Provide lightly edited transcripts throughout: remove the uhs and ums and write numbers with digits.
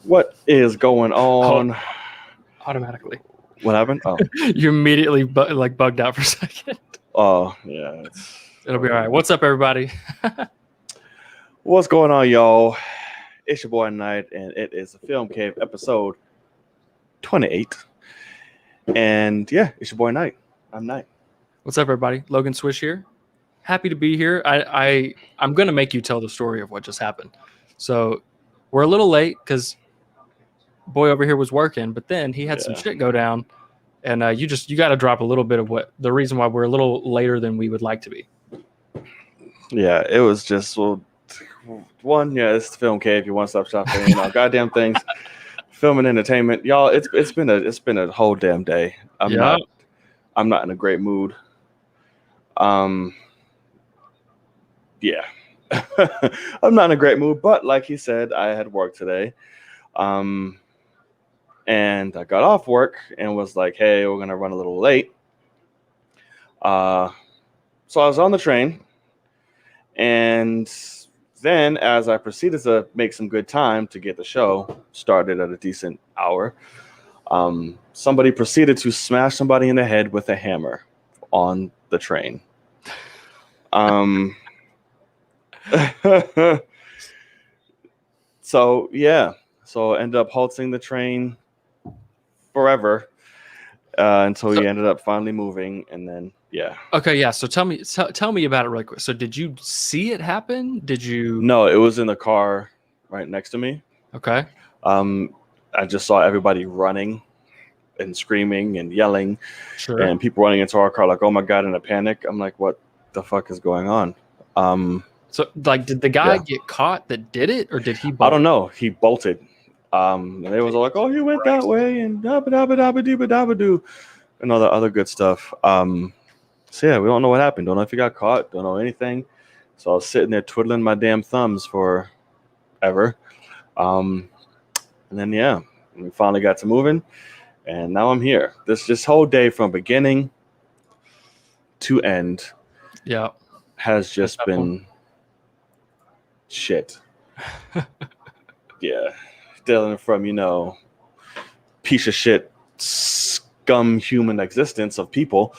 What is going on? Automatically. What happened? Oh, You immediately bugged out for a second. oh yeah. It'll be all right. What's up, everybody? What's going on, y'all? It's your boy Knight, and it is the Film Cave episode 28. And yeah, it's your boy Knight. I'm Knight. What's up, everybody? Logan Swish here. Happy to be here. I'm gonna make you tell the story of what just happened. So we're a little late because boy over here was working, but then he had some shit go down, and you got to drop a little bit of what the reason why we're a little later than we would like to be. Yeah, it was just it's the Film Cave. You one-stop shop for goddamn things, film and entertainment, y'all. It's been a whole damn day. I'm not in a great mood. Yeah, I'm not in a great mood. But like he said, I had work today. And I got off work and was like, hey, we're going to run a little late. So I was on the train. And then as I proceeded to make some good time to get the show started at a decent hour, somebody proceeded to smash somebody in the head with a hammer on the train. So, yeah. So I ended up halting the train forever until we ended up finally moving, and then Okay, yeah. So tell me about it really quick. So did you see it happen? Did you? No, it was in the car right next to me. Okay. I just saw everybody running and screaming and yelling, Sure. and people running into our car like, oh my god, in a panic. I'm like, what the fuck is going on? So like, did the guy get caught that did it, or did he bolt? I don't know. He bolted. And they was all like, oh, he went that way and dabba-dabba-dabba-doo and all the other good stuff. So yeah, we don't know what happened. Don't know if he got caught. Don't know anything. So I was sitting there twiddling my damn thumbs for ever. And then we finally got to moving, and now I'm here. This whole day from beginning to end, has just been shit. Yeah. Dealing from, piece of shit, scum human existence of people,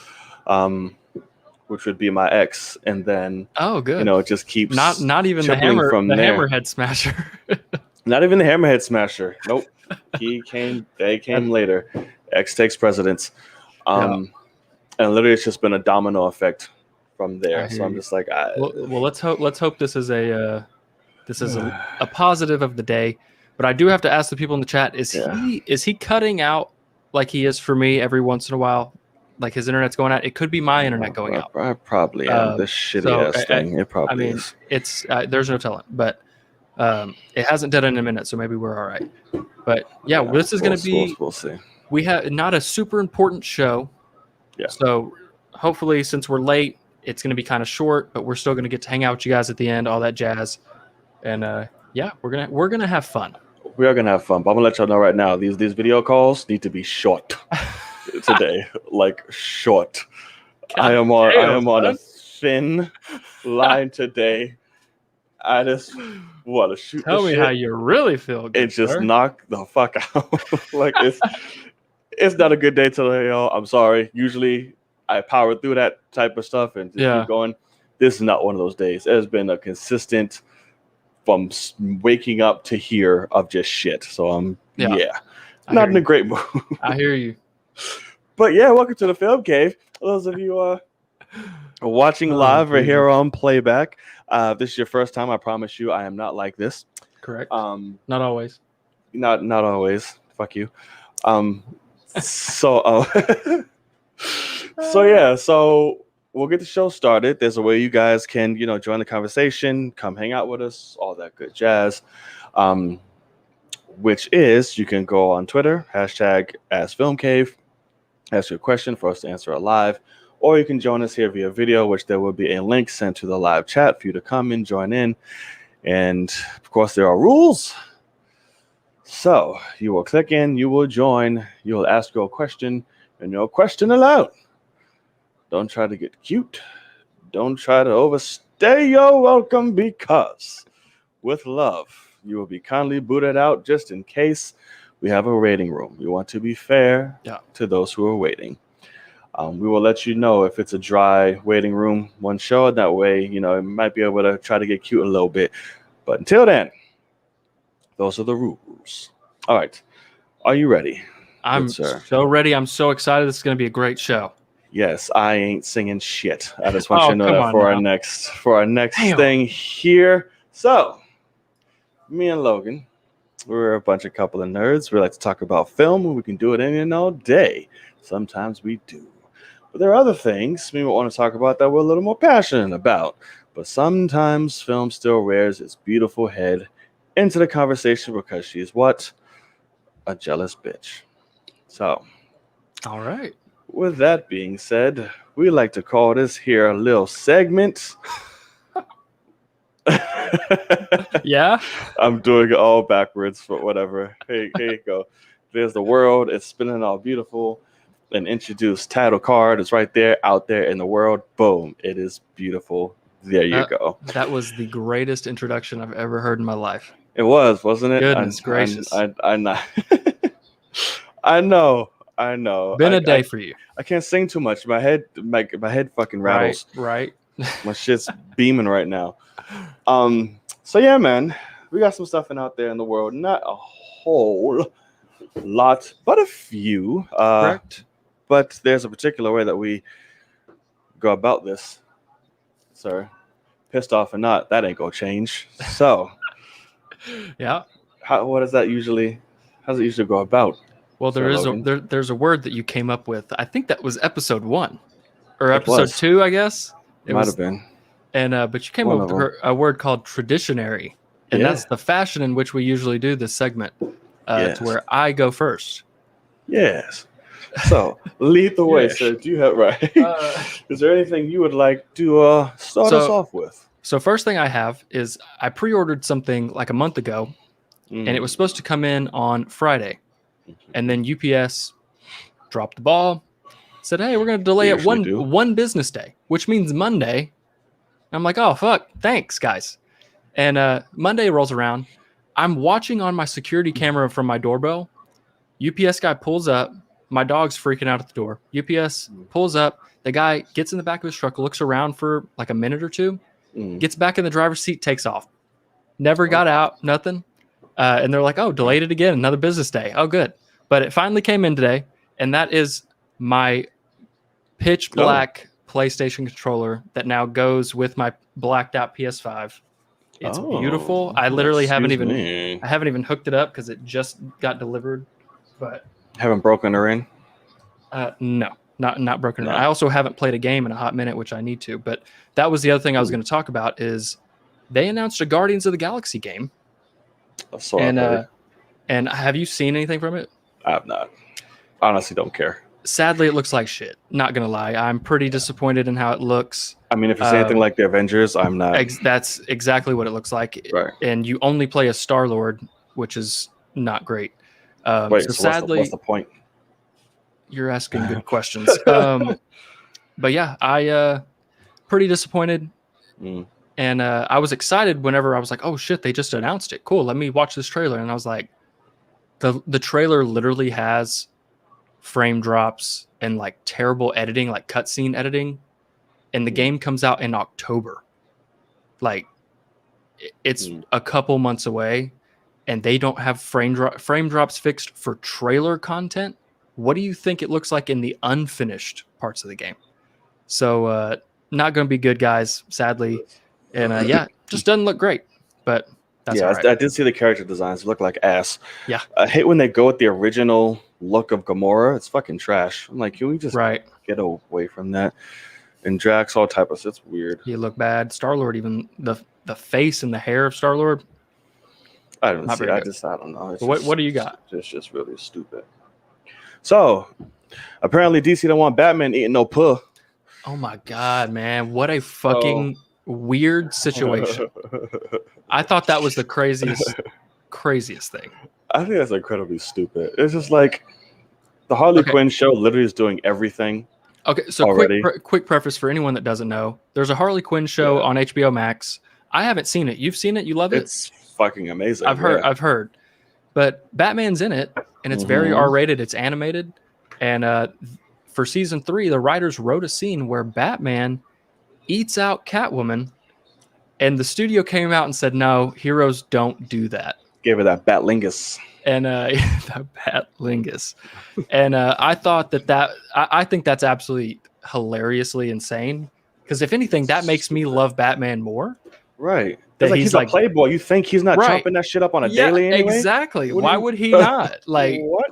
which would be my ex, and then good. It just keeps not even the hammerhead smasher. Not even the hammerhead smasher. Nope. They came later. Ex takes precedence. And literally it's just been a domino effect from there. So I'm just like, well, let's hope this is a positive of the day. But I do have to ask the people in the chat: is he cutting out like he is for me every once in a while? Like his internet's going out. It could be my internet going out. I probably am. This shitty ass thing. It probably is. It's there's no telling. But it hasn't done it in a minute, so maybe we're all right. But this is going to be. We'll see. We have not a super important show. Yeah. So hopefully, since we're late, it's going to be kind of short, but we're still going to get to hang out with you guys at the end, all that jazz, and we're gonna have fun. We are gonna have fun, but I'm gonna let y'all know right now. These video calls need to be short today, like short. I am on a thin line today. I just want to shoot. Tell me how you really feel. It just knocked the fuck out. Like it's not a good day today, y'all. I'm sorry. Usually I power through that type of stuff and just keep going. This is not one of those days. It has been a consistent from waking up to here of just shit. So I'm not in a great mood. I hear you. But welcome to the Film Cave. Those of you watching live or here on playback, this is your first time. I promise you, I am not like this. Correct. Not always. Not always. Fuck you. So we'll get the show started. There's a way you guys can, join the conversation, come hang out with us, all that good jazz. Which is, you can go on Twitter, #AskFilmCave, ask your question for us to answer it live, or you can join us here via video, which there will be a link sent to the live chat for you to come and join in And of course, there are rules. So you will click in, you will join, you will ask your question, and your question aloud. Don't try to get cute. Don't try to overstay your welcome, because with love, you will be kindly booted out just in case we have a waiting room. We want to be fair to those who are waiting. We will let you know if it's a dry waiting room one show. That way, it might be able to try to get cute a little bit. But until then, those are the rules. All right. Are you ready? I'm so ready. I'm so excited. This is going to be a great show. Yes, I ain't singing shit. I just want you to know that for our next thing here. So, me and Logan, we're a bunch of couple of nerds. We like to talk about film, and we can do it any and all day. Sometimes we do. But there are other things we want to talk about that we're a little more passionate about. But sometimes film still rears its beautiful head into the conversation because she's what? A jealous bitch. So, all right. With that being said, we like to call this here a little segment. Yeah? I'm doing it all backwards, but whatever. Here you go. There's the world. It's spinning all beautiful. An introduced title card is right there, out there in the world. Boom. It is beautiful. There you go. That was the greatest introduction I've ever heard in my life. It was, wasn't it? Goodness gracious. I know. I know. Been a day for you. I can't sing too much. My head fucking rattles. Right. My shit's beaming right now. So yeah, man, we got some stuff out there in the world. Not a whole lot, but a few. Correct. But there's a particular way that we go about this. Sir, pissed off or not, that ain't gonna change. So, yeah. How does it usually go about? Well, there's a word that you came up with. I think that was episode 1 or episode 2, I guess. It might have been. And but you came up with a word called traditionary, and that's the fashion in which we usually do this segment. To where I go first. Yes. So lead the way, sir. Do you have Is there anything you would like to start us off with? So first thing I have is I pre-ordered something like a month ago, and it was supposed to come in on Friday. And then UPS dropped the ball, said, hey, we're going to delay it one business day, which means Monday. I'm like, oh, fuck, thanks, guys. And Monday rolls around. I'm watching on my security camera from my doorbell. UPS guy pulls up. My dog's freaking out at the door. UPS pulls up. The guy gets in the back of his truck, looks around for like a minute or two, gets back in the driver's seat, takes off. Never got out, nothing. And they're like, oh, delayed it again, another business day. Oh, good. But it finally came in today, and that is my pitch black PlayStation controller that now goes with my blacked out PS5. It's beautiful. I literally haven't even hooked it up because it just got delivered. But haven't broken her in? No, not broken her in. I also haven't played a game in a hot minute, which I need to. But that was the other thing I was going to talk about is they announced a Guardians of the Galaxy game. And have you seen anything from it? I have not. Honestly, don't care. Sadly, it looks like shit. Not gonna lie, I'm pretty disappointed in how it looks. I mean, if it's anything like the Avengers, I'm not. That's exactly what it looks like. Right. And you only play a Star-Lord, which is not great. So sadly, what's the point? You're asking good questions. But yeah, I pretty disappointed. And I was excited whenever I was like, oh shit, they just announced it. Cool, let me watch this trailer. And I was like, the trailer literally has frame drops and like terrible editing, like cutscene editing. And the game comes out in October. Like, it's a couple months away, and they don't have frame drops fixed for trailer content. What do you think it looks like in the unfinished parts of the game? So, not going to be good, guys, sadly. And just doesn't look great. But that's all right. I did see the character designs look like ass. Yeah. I hate when they go with the original look of Gamora. It's fucking trash. I'm like, can we just get away from that? And Drax, all type of it's weird. He looked bad. Star-Lord, even the face and the hair of Star-Lord. I don't see. I don't know. What do you got? It's just really stupid. So, apparently DC don't want Batman eating no puh. Oh my god, man! What a fucking weird situation. I thought that was the craziest thing. I think that's incredibly stupid. It's just like the Harley Okay. Quinn show literally is doing everything. Okay, so Already. quick preface for anyone that doesn't know. There's a Harley Quinn show on HBO Max. I haven't seen it. You've seen it? You love it? It's fucking amazing. I've heard. But Batman's in it, and it's very R-rated. It's animated. And for season 3, the writers wrote a scene where Batman eats out Catwoman, and the studio came out and said, no, heroes don't do that. Gave her that Batlingus. And the Batlingus. And I thought I think that's absolutely hilariously insane. Because if anything, that makes me love Batman more. Right. It's like he's a playboy. You think he's not chopping that shit up on a daily anyway? Exactly. Why would he not? Like, what?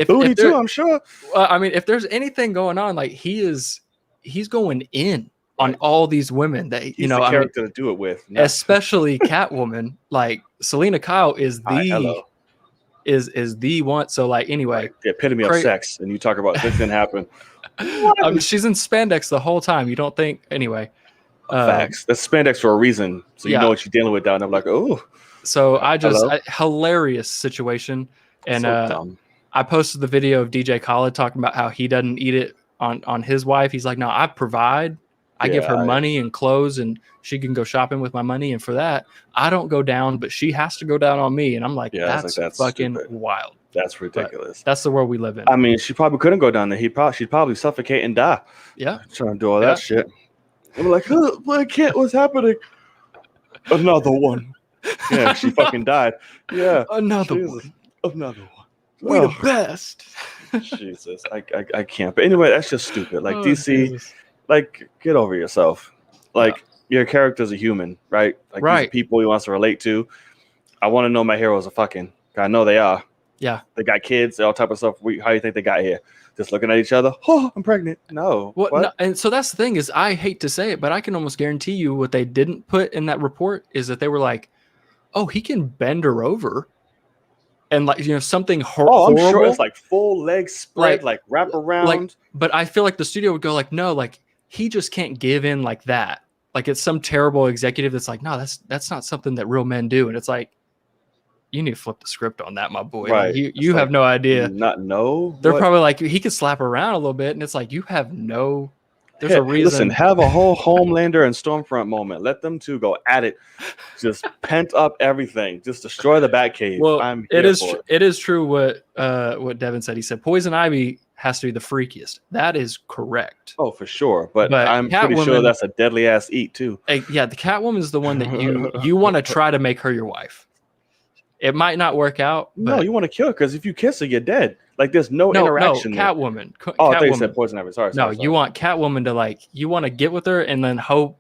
Booty too, I'm sure. I mean, if there's anything going on, like he's going in on all these women that he's the character to do it with. No. Especially Catwoman. Like Selena Kyle is the one. So like anyway, the epitome of sex, and you talk about this didn't happen. She's in spandex the whole time. You don't think anyway. Facts. That's spandex for a reason, so you know what you're dealing with down there. I'm like, oh. So hilarious situation, and so dumb. I posted the video of DJ Khaled talking about how he doesn't eat it on his wife. He's like, no, I provide. I give her money and clothes, and she can go shopping with my money. And for that, I don't go down, but she has to go down on me. And I'm like, that's fucking stupid. Wild. That's ridiculous. But that's the world we live in. I mean, she probably couldn't go down there. She'd probably suffocate and die. Yeah. Trying to do all that shit. I'm like, I can't. What's happening? Another one. Yeah, she fucking died. Yeah. Another one. We the best. Jesus. I can't. But anyway, that's just stupid. Like DC, Jesus. Like, get over yourself. Like, your character's a human, right? Like, these are people he wants to relate to. I want to know my heroes are fucking. I know they are. Yeah. They got kids, all type of stuff. How do you think they got here? Just looking at each other. Oh, I'm pregnant. No. What? No, and so that's the thing is, I hate to say it, but I can almost guarantee you what they didn't put in that report is that they were like, oh, he can bend her over. And like, something horrible. Oh, I'm sure it's like full leg spread, like wrap around. Like, but I feel like the studio would go like, no, like he just can't give in like that. Like it's some terrible executive that's like, no, that's not something that real men do. And it's like, you need to flip the script on that, my boy. Right. Like, you have no idea. Not know. They're probably like, he could slap around a little bit, and it's like you have no. There's a reason. Listen, have a whole Homelander and Stormfront moment. Let them two go at it. Just pent up everything. Just destroy the Batcave. Well, it is true what Devin said. He said Poison Ivy has to be the freakiest. That is correct. Oh, for sure. But I'm pretty sure that's a deadly ass eat too. Yeah, the Catwoman is the one that you want to try to make her your wife. It might not work out. No, you want to kill her because if you kiss her, you're dead. Like there's no interaction. No, Catwoman. I thought you said Poison Ivy. Sorry. You want Catwoman to you want to get with her and then hope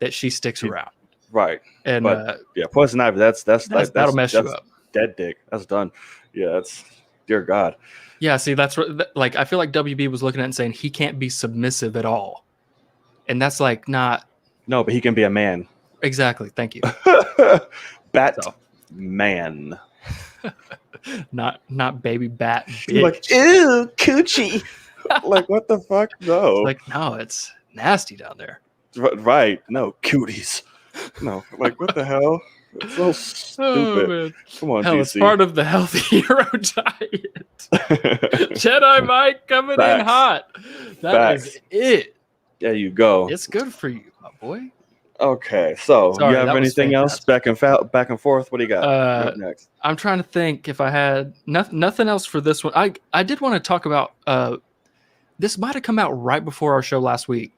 that she sticks around. Right. And Poison Ivy. That'll mess you up. Dead dick. That's done. Yeah. That's dear God. Yeah. See, that's what I feel like WB was looking at and saying he can't be submissive at all, and that's like not. No, but he can be a man. Exactly. Thank you. Man. not baby bat bitch. Like, ew, coochie. Like, what the fuck? No. Like, no, it's nasty down there. Right. No, cooties. No, like, what the hell? It's so stupid. Come on, DC. It's part of the healthy hero diet. Jedi Mike coming in hot. That is it. There you go. It's good for you, my boy. Okay, so you have anything else back and forth? What do you got next? I'm trying to think if I had nothing else for this one. I did want to talk about this might have come out right before our show last week,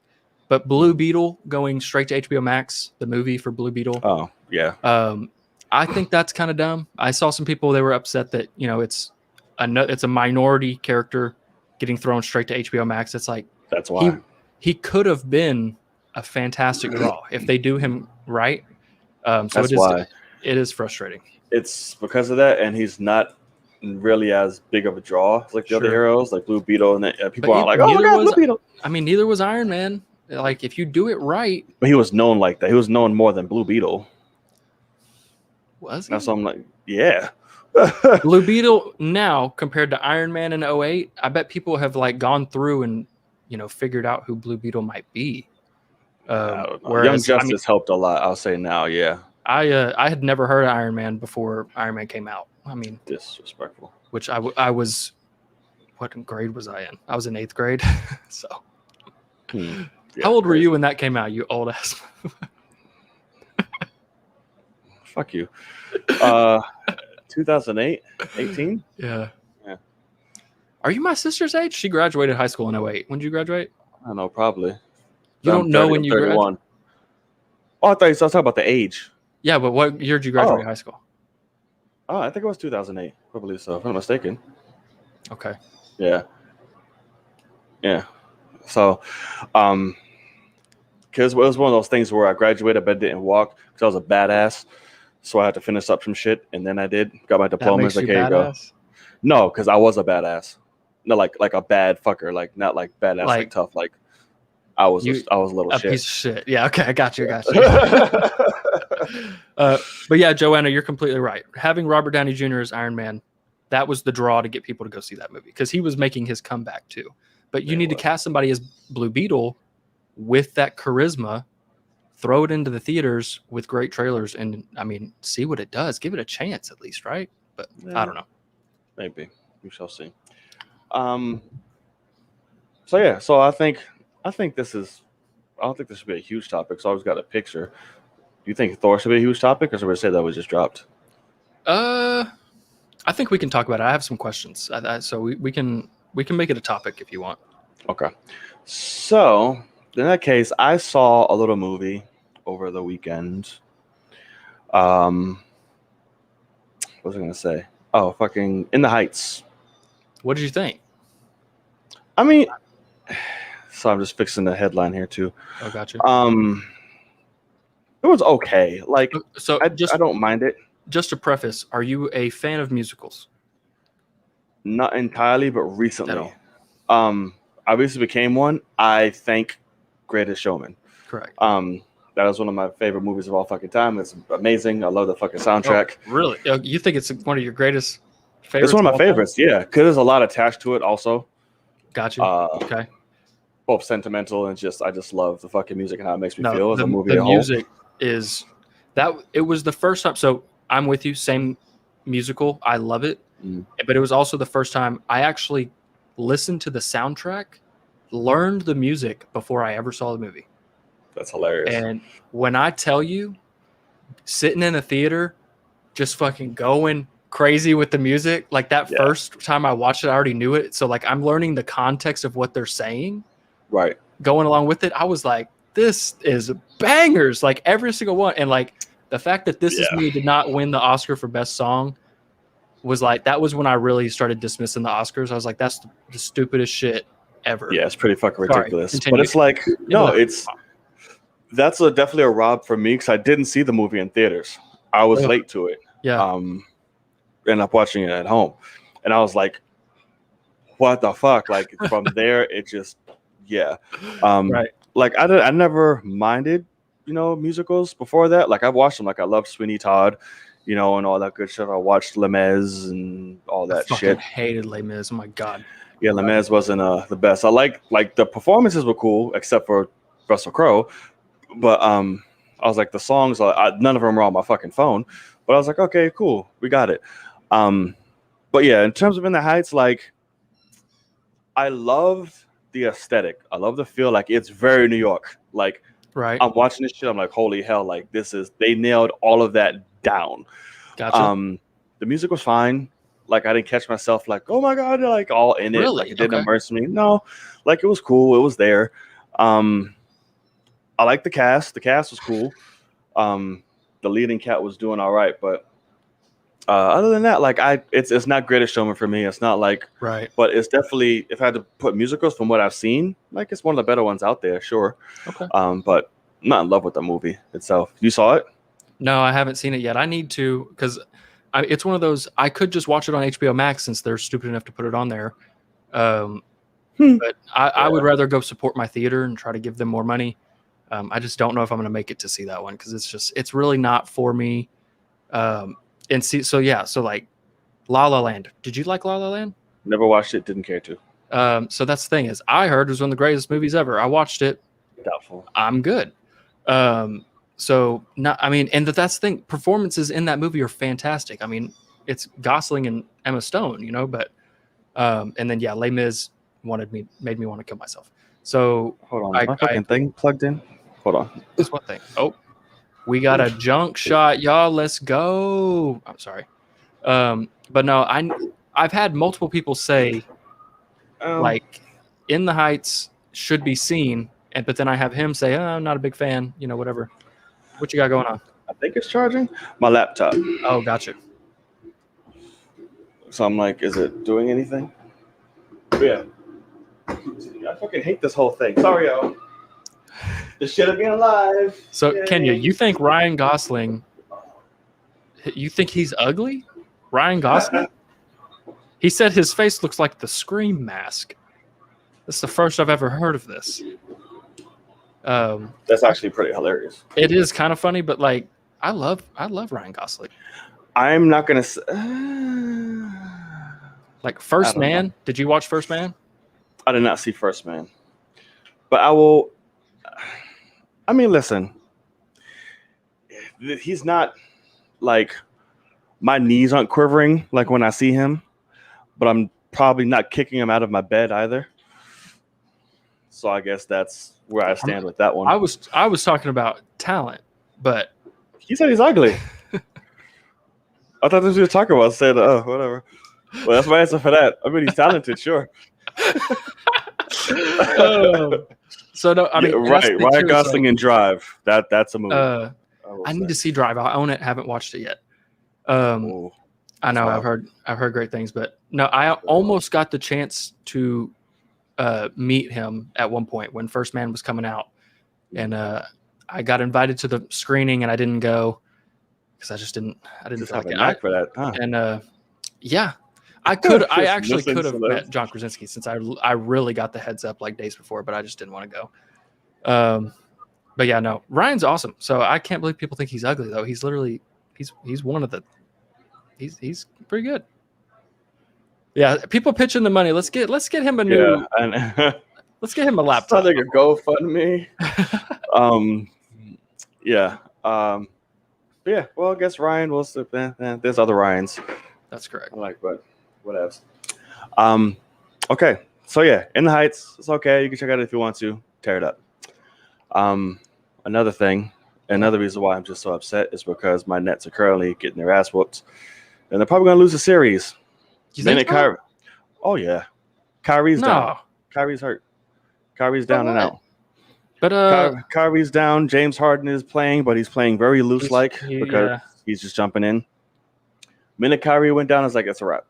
but Blue Beetle going straight to HBO Max, the movie for Blue Beetle. Oh yeah. I think that's kind of dumb. I saw some people, they were upset that it's a minority character getting thrown straight to HBO Max. It's like that's why he could have been a fantastic draw if they do him right. So that's why it is frustrating. It's because of that, and he's not really as big of a draw like the other heroes, like Blue Beetle, and people aren't like, oh my God, Blue Beetle. I mean, neither was Iron Man. Like, if you do it right, but he was known like that. He was known more than Blue Beetle. Was he? That's what I'm like, yeah. Blue Beetle now compared to Iron Man in 2008, I bet people have gone through and figured out who Blue Beetle might be. I don't know. Whereas, Young I mean, Justice helped a lot. I'll say now, yeah. I had never heard of Iron Man before Iron Man came out. I mean, Disrespectful. which I was, what grade was I in? I was in 8th grade. So, Yeah, how old were crazy. you when that came out? You old ass. Fuck you. 2008, 18. Yeah. Yeah. Are you my sister's age? She graduated high school in 08. When did you graduate? I don't know, probably. You I'm don't know 30, when I'm you graduated? 31. Oh, I thought you were talking about the age. Yeah, but what year did you graduate high school? Oh, I think it was 2008. I believe so, if I'm not mistaken. Okay. Yeah. Yeah. So, because it was one of those things where I graduated but didn't walk because I was a badass. So I had to finish up some shit, and then I did. Got my That diploma. makes Like, you here you go. badass? No, because I was a badass. No, like a bad fucker. Like not like badass, like tough. Like I was a little a shit. piece of shit. Yeah, okay, I got you. But yeah, Joanna, you're completely right. Having Robert Downey Jr. as Iron Man, that was the draw to get people to go see that movie because he was making his comeback too. But you need to cast somebody as Blue Beetle with that charisma, throw it into the theaters with great trailers, and I mean, see what it does. Give it a chance at least, right? But I don't know. Maybe we shall see. So yeah, so I think this is. I don't think this should be a huge topic. So I always got a picture. Do you think Thor should be a huge topic, or should we say that was just dropped? I think we can talk about it. I have some questions, so we can make it a topic if you want. Okay. So in that case, I saw a little movie over the weekend. What was I gonna say? Oh, fucking In the Heights. What did you think? I mean, so I'm just fixing the headline here too. Oh, gotcha. It was okay. Like, so I don't mind it. Just to preface, are you a fan of musicals? Not entirely, but recently. I recently became one. I thank Greatest Showman. Correct. That is one of my favorite movies of all fucking time. It's amazing. I love the fucking soundtrack. Oh, really? You think it's one of your greatest favorites? It's one of my favorites, yeah. Because there's a lot attached to it also. Gotcha. Okay. Both sentimental and I just love the fucking music and how it makes me feel as a movie. The music is that it was the first time. So I'm with you. Same musical. I love it. But it was also the first time I actually listened to the soundtrack, learned the music before I ever saw the movie. That's hilarious. And when I tell you, sitting in a theater, just fucking going crazy with the music, like that first time I watched it, I already knew it. So like I'm learning the context of what they're saying. Right. Going along with it, I was like, this is bangers, like every single one. And like the fact that This Is Me did not win the Oscar for Best Song was like, that was when I really started dismissing the Oscars. I was like, that's the stupidest shit ever. Yeah, it's pretty fucking ridiculous. But it's like, no, that's definitely a rob for me because I didn't see the movie in theaters. I was late to it. Yeah. Ended up watching it at home. And I was like, what the fuck? Like from there, it just, right. Like I never minded, musicals before that. Like I've watched them. Like I loved Sweeney Todd, and all that good shit. I watched Les Mis and all that shit. I hated Les Mis. Oh my God. Yeah, Les Mis wasn't the best. I like the performances were cool except for Russell Crowe. But I was like the songs, none of them were on my fucking phone. But I was like, okay, cool, we got it. But yeah, in terms of In the Heights, like I loved the aesthetic. I love the feel. Like it's very New York. Like right. I'm watching this shit. I'm like, holy hell! Like they nailed all of that down. Gotcha. The music was fine. Like I didn't catch myself like, oh my God, like all in it. Really? Like it didn't immerse me. No, like it was cool. It was there. I like the cast. The cast was cool. The leading cat was doing all right, but other than that, like it's not Greatest Showman for me. It's not like right, but it's definitely, if I had to put musicals from what I've seen, like it's one of the better ones out there, sure. Okay. But I'm not in love with the movie itself. You saw it? No, I haven't seen it yet. I need to because it's one of those. I could just watch it on HBO Max since they're stupid enough to put it on there. But I would rather go support my theater and try to give them more money. I just don't know if I'm going to make it to see that one because it's really not for me. And see, so like La La Land. Did you like La La Land? Never watched it. Didn't care to. So that's the thing is, I heard it was one of the greatest movies ever. I watched it. Doubtful. I'm good. So not, I mean, and that's the thing. Performances in that movie are fantastic. I mean, it's Gosling and Emma Stone, you know, but and then Les Mis made me want to kill myself. So Hold on, is my fucking thing plugged in? Hold on. This one thing. Oh, we got a junk shot, y'all. Let's go. I'm sorry. But no, I've had multiple people say like In the Heights should be seen, but then I have him say, oh, I'm not a big fan, you know, whatever. What you got going on? I think it's charging my laptop. Oh, gotcha. So I'm like, is it doing anything? Yeah. I fucking hate this whole thing. Sorry, y'all. The shit of being alive. So, Yay. Kenya, you think Ryan Gosling, you think he's ugly? Ryan Gosling? He said his face looks like the Scream mask. That's the first I've ever heard of this. That's actually pretty hilarious. It is kind of funny, but like, I love Ryan Gosling. I'm not gonna like First Man. Know. Did you watch First Man? I did not see First Man, but I will. I mean, listen, he's not like my knees aren't quivering like when I see him, but I'm probably not kicking him out of my bed either. So I guess that's where I stand with that one. I was talking about talent, but he said he's ugly. I thought this was talking about saying, oh, whatever. Well, that's my answer for that. I mean, he's talented, sure. So no, I mean, right. Ryan Gosling and Drive. That's a movie. I need to see Drive. I own it. Haven't watched it yet. I know. Wow. I've heard great things, but no, I almost got the chance to meet him at one point when First Man was coming out, and I got invited to the screening and I didn't go because I didn't feel like it. For that. Huh. And yeah, I actually could have met John Krasinski since I really got the heads up like days before, but I just didn't want to go. But yeah, no, Ryan's awesome. So I can't believe people think he's ugly though. He's literally he's one of the he's pretty good. Yeah, people pitching the money. Let's get him a new. Yeah, let's get him a laptop. Like a GoFundMe. Yeah. Yeah. Well, I guess Ryan will. There's other Ryans. That's correct. But what else? Okay. So yeah, In the Heights. It's okay. You can check it out if you want to. Tear it up. Another reason why I'm just so upset is because my Nets are currently getting their ass whooped, and they're probably gonna lose the series. You think so? Oh yeah, Kyrie's down. Kyrie's hurt. Kyrie's down and out. But Kyrie's down. James Harden is playing, but he's playing very loose because he's just jumping in. Minute Kyrie went down, it's like it's a wrap.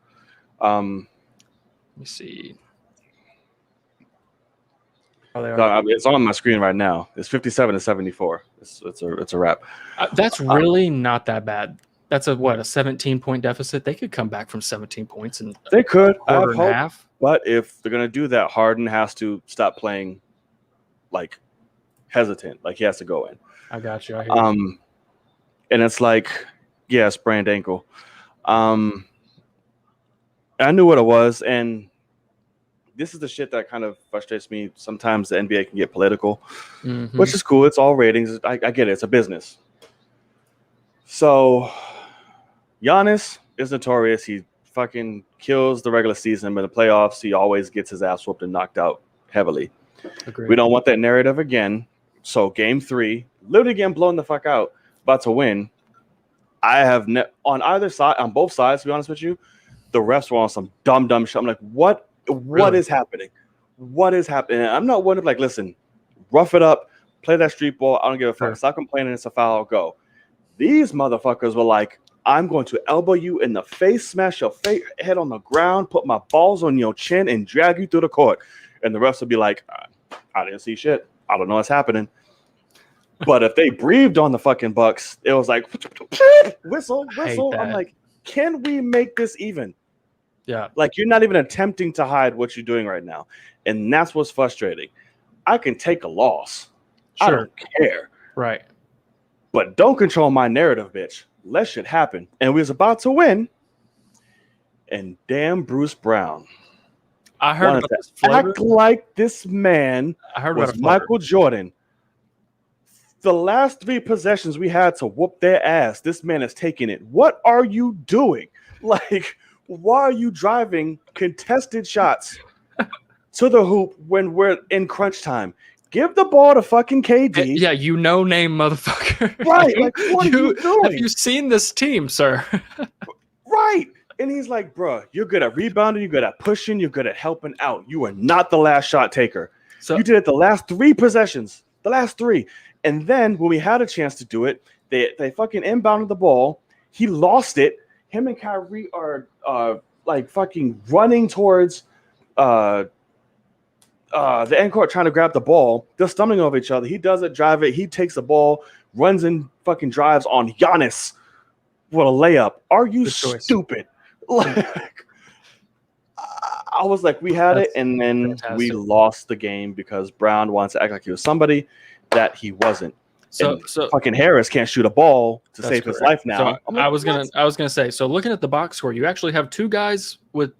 Let me see. It's on my screen right now. It's 57-74. It's a wrap. That's really not that bad. That's a 17-point deficit. They could come back from 17 points and they could quarter and a half. But if they're gonna do that, Harden has to stop playing like hesitant, like he has to go in. I got you. I hear you. And it's like, yeah, sprained ankle. I knew what it was, and this is the shit that kind of frustrates me. Sometimes the NBA can get political, which is cool. It's all ratings. I get it. It's a business. So Giannis is notorious. He fucking kills the regular season, but in the playoffs, he always gets his ass whooped and knocked out heavily. Agreed. We don't want that narrative again. So game 3, literally getting blown the fuck out, about to win. I have on either side, on both sides, to be honest with you, the refs were on some dumb shit. I'm like, what is happening? What is happening? And I'm not one of like, listen, rough it up, play that street ball. I don't give a fuck. Stop complaining. It's a foul. Go. These motherfuckers were like, I'm going to elbow you in the face, smash your head on the ground, put my balls on your chin, and drag you through the court. And the refs would be like, I didn't see shit. I don't know what's happening. But if they breathed on the fucking Bucks, it was like, whistle. I'm like, can we make this even? Yeah. Like, you're not even attempting to hide what you're doing right now. And that's what's frustrating. I can take a loss. Sure. I don't care. Right. But don't control my narrative, bitch. Let shit happen. And we was about to win. And damn Bruce Brown. I heard about this act like this man was Michael Jordan. The last 3 possessions we had to whoop their ass. This man is taking it. What are you doing? Like, why are you driving contested shots to the hoop when we're in crunch time? Give the ball to fucking KD. Yeah, you name motherfucker. Right. Like, what are you doing? Have you seen this team, sir? Right. And he's like, bro, you're good at rebounding. You're good at pushing. You're good at helping out. You are not the last shot taker. So you did it the last 3 possessions. The last 3. And then when we had a chance to do it, they fucking inbounded the ball. He lost it. Him and Kyrie are like fucking running towards the end court trying to grab the ball. They're stumbling over each other. He doesn't drive it. He takes the ball, runs and fucking drives on Giannis with a layup. Are you stupid? Like, I was like, we had it, and then we lost the game because Brown wants to act like he was somebody that he wasn't. So fucking Harris can't shoot a ball to save his life now. So I was gonna say, so looking at the box score, you actually have 2 guys with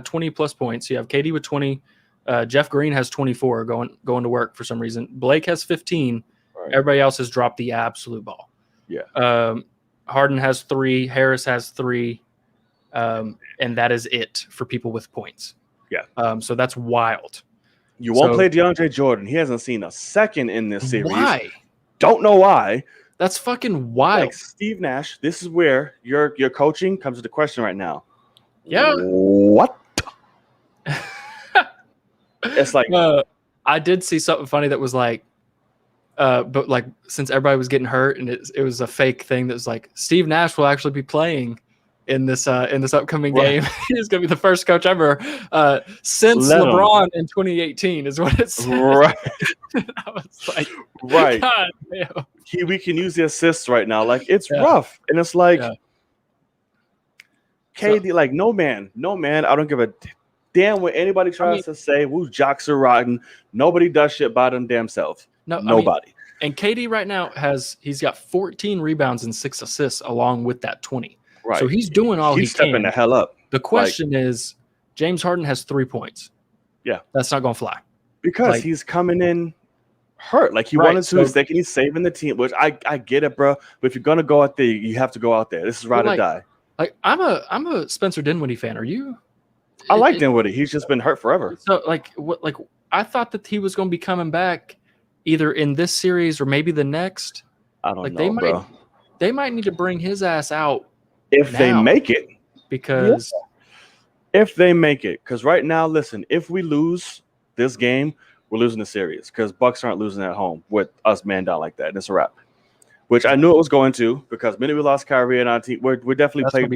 20 plus points. You have KD with 20. Jeff Green has 24 going to work for some reason. Blake has 15. Right. Everybody else has dropped the absolute ball. Yeah. Harden has 3. Harris has 3. And that is it for people with points. Yeah. So that's wild. You won't play DeAndre Jordan. He hasn't seen a second in this series. Why? Don't know why. That's fucking wild. Like Steve Nash, this is where your coaching comes into question right now. Yeah. What? It's like I did see something funny that was like, but like since everybody was getting hurt and it was a fake thing that was like Steve Nash will actually be playing in this upcoming game. He's gonna be the first coach ever since LeBron in 2018 is what it says. Right. I was like, right. God damn. We can use the assists right now. Like it's rough, and it's like KD. Like no man. I don't give a damn what anybody tries to say. Woo, jocks are rotten. Nobody does shit by them damn self. Nobody. And KD right now he's got 14 rebounds and 6 assists along with that 20. Right. So he's doing all he can. He's stepping the hell up. The question is, James Harden has 3 points. Yeah. That's not going to fly. Because he's coming in hurt. Like he wanted to. He's thinking he's saving the team, which I get it, bro. But if you're going to go out there, you have to go out there. This is ride or die. Like I'm a Spencer Dinwiddie fan. Are you? I like Dinwiddie. He's just been hurt forever. So like I thought that he was going to be coming back either in this series or maybe the next. I don't know, bro. They might need to bring his ass out if they make it. Because if they make it, because right now, listen, if we lose this game, we're losing the series because Bucks aren't losing at home with us man down like that. And it's a wrap. Which I knew it was going to because minute we lost Kyrie and our team, we're definitely playing.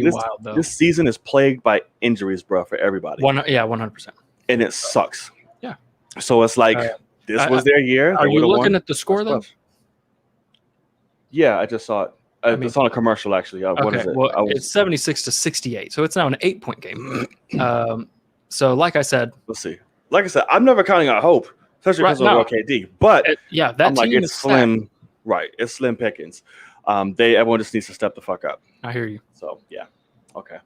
This season is plagued by injuries, bro, for everybody. 100%. And it sucks. Yeah. So it's like this was their year. Are you looking at the score though? Yeah, I just saw it. It's on a commercial actually. What is it? Well, it's 76-68, so it's now an 8-point game. So like I said, let's see. Like I said, I'm never counting out hope, especially because of KD. But that I'm team it's slim. Stacked. Right, it's slim pickings. Everyone just needs to step the fuck up. I hear you. So yeah, okay.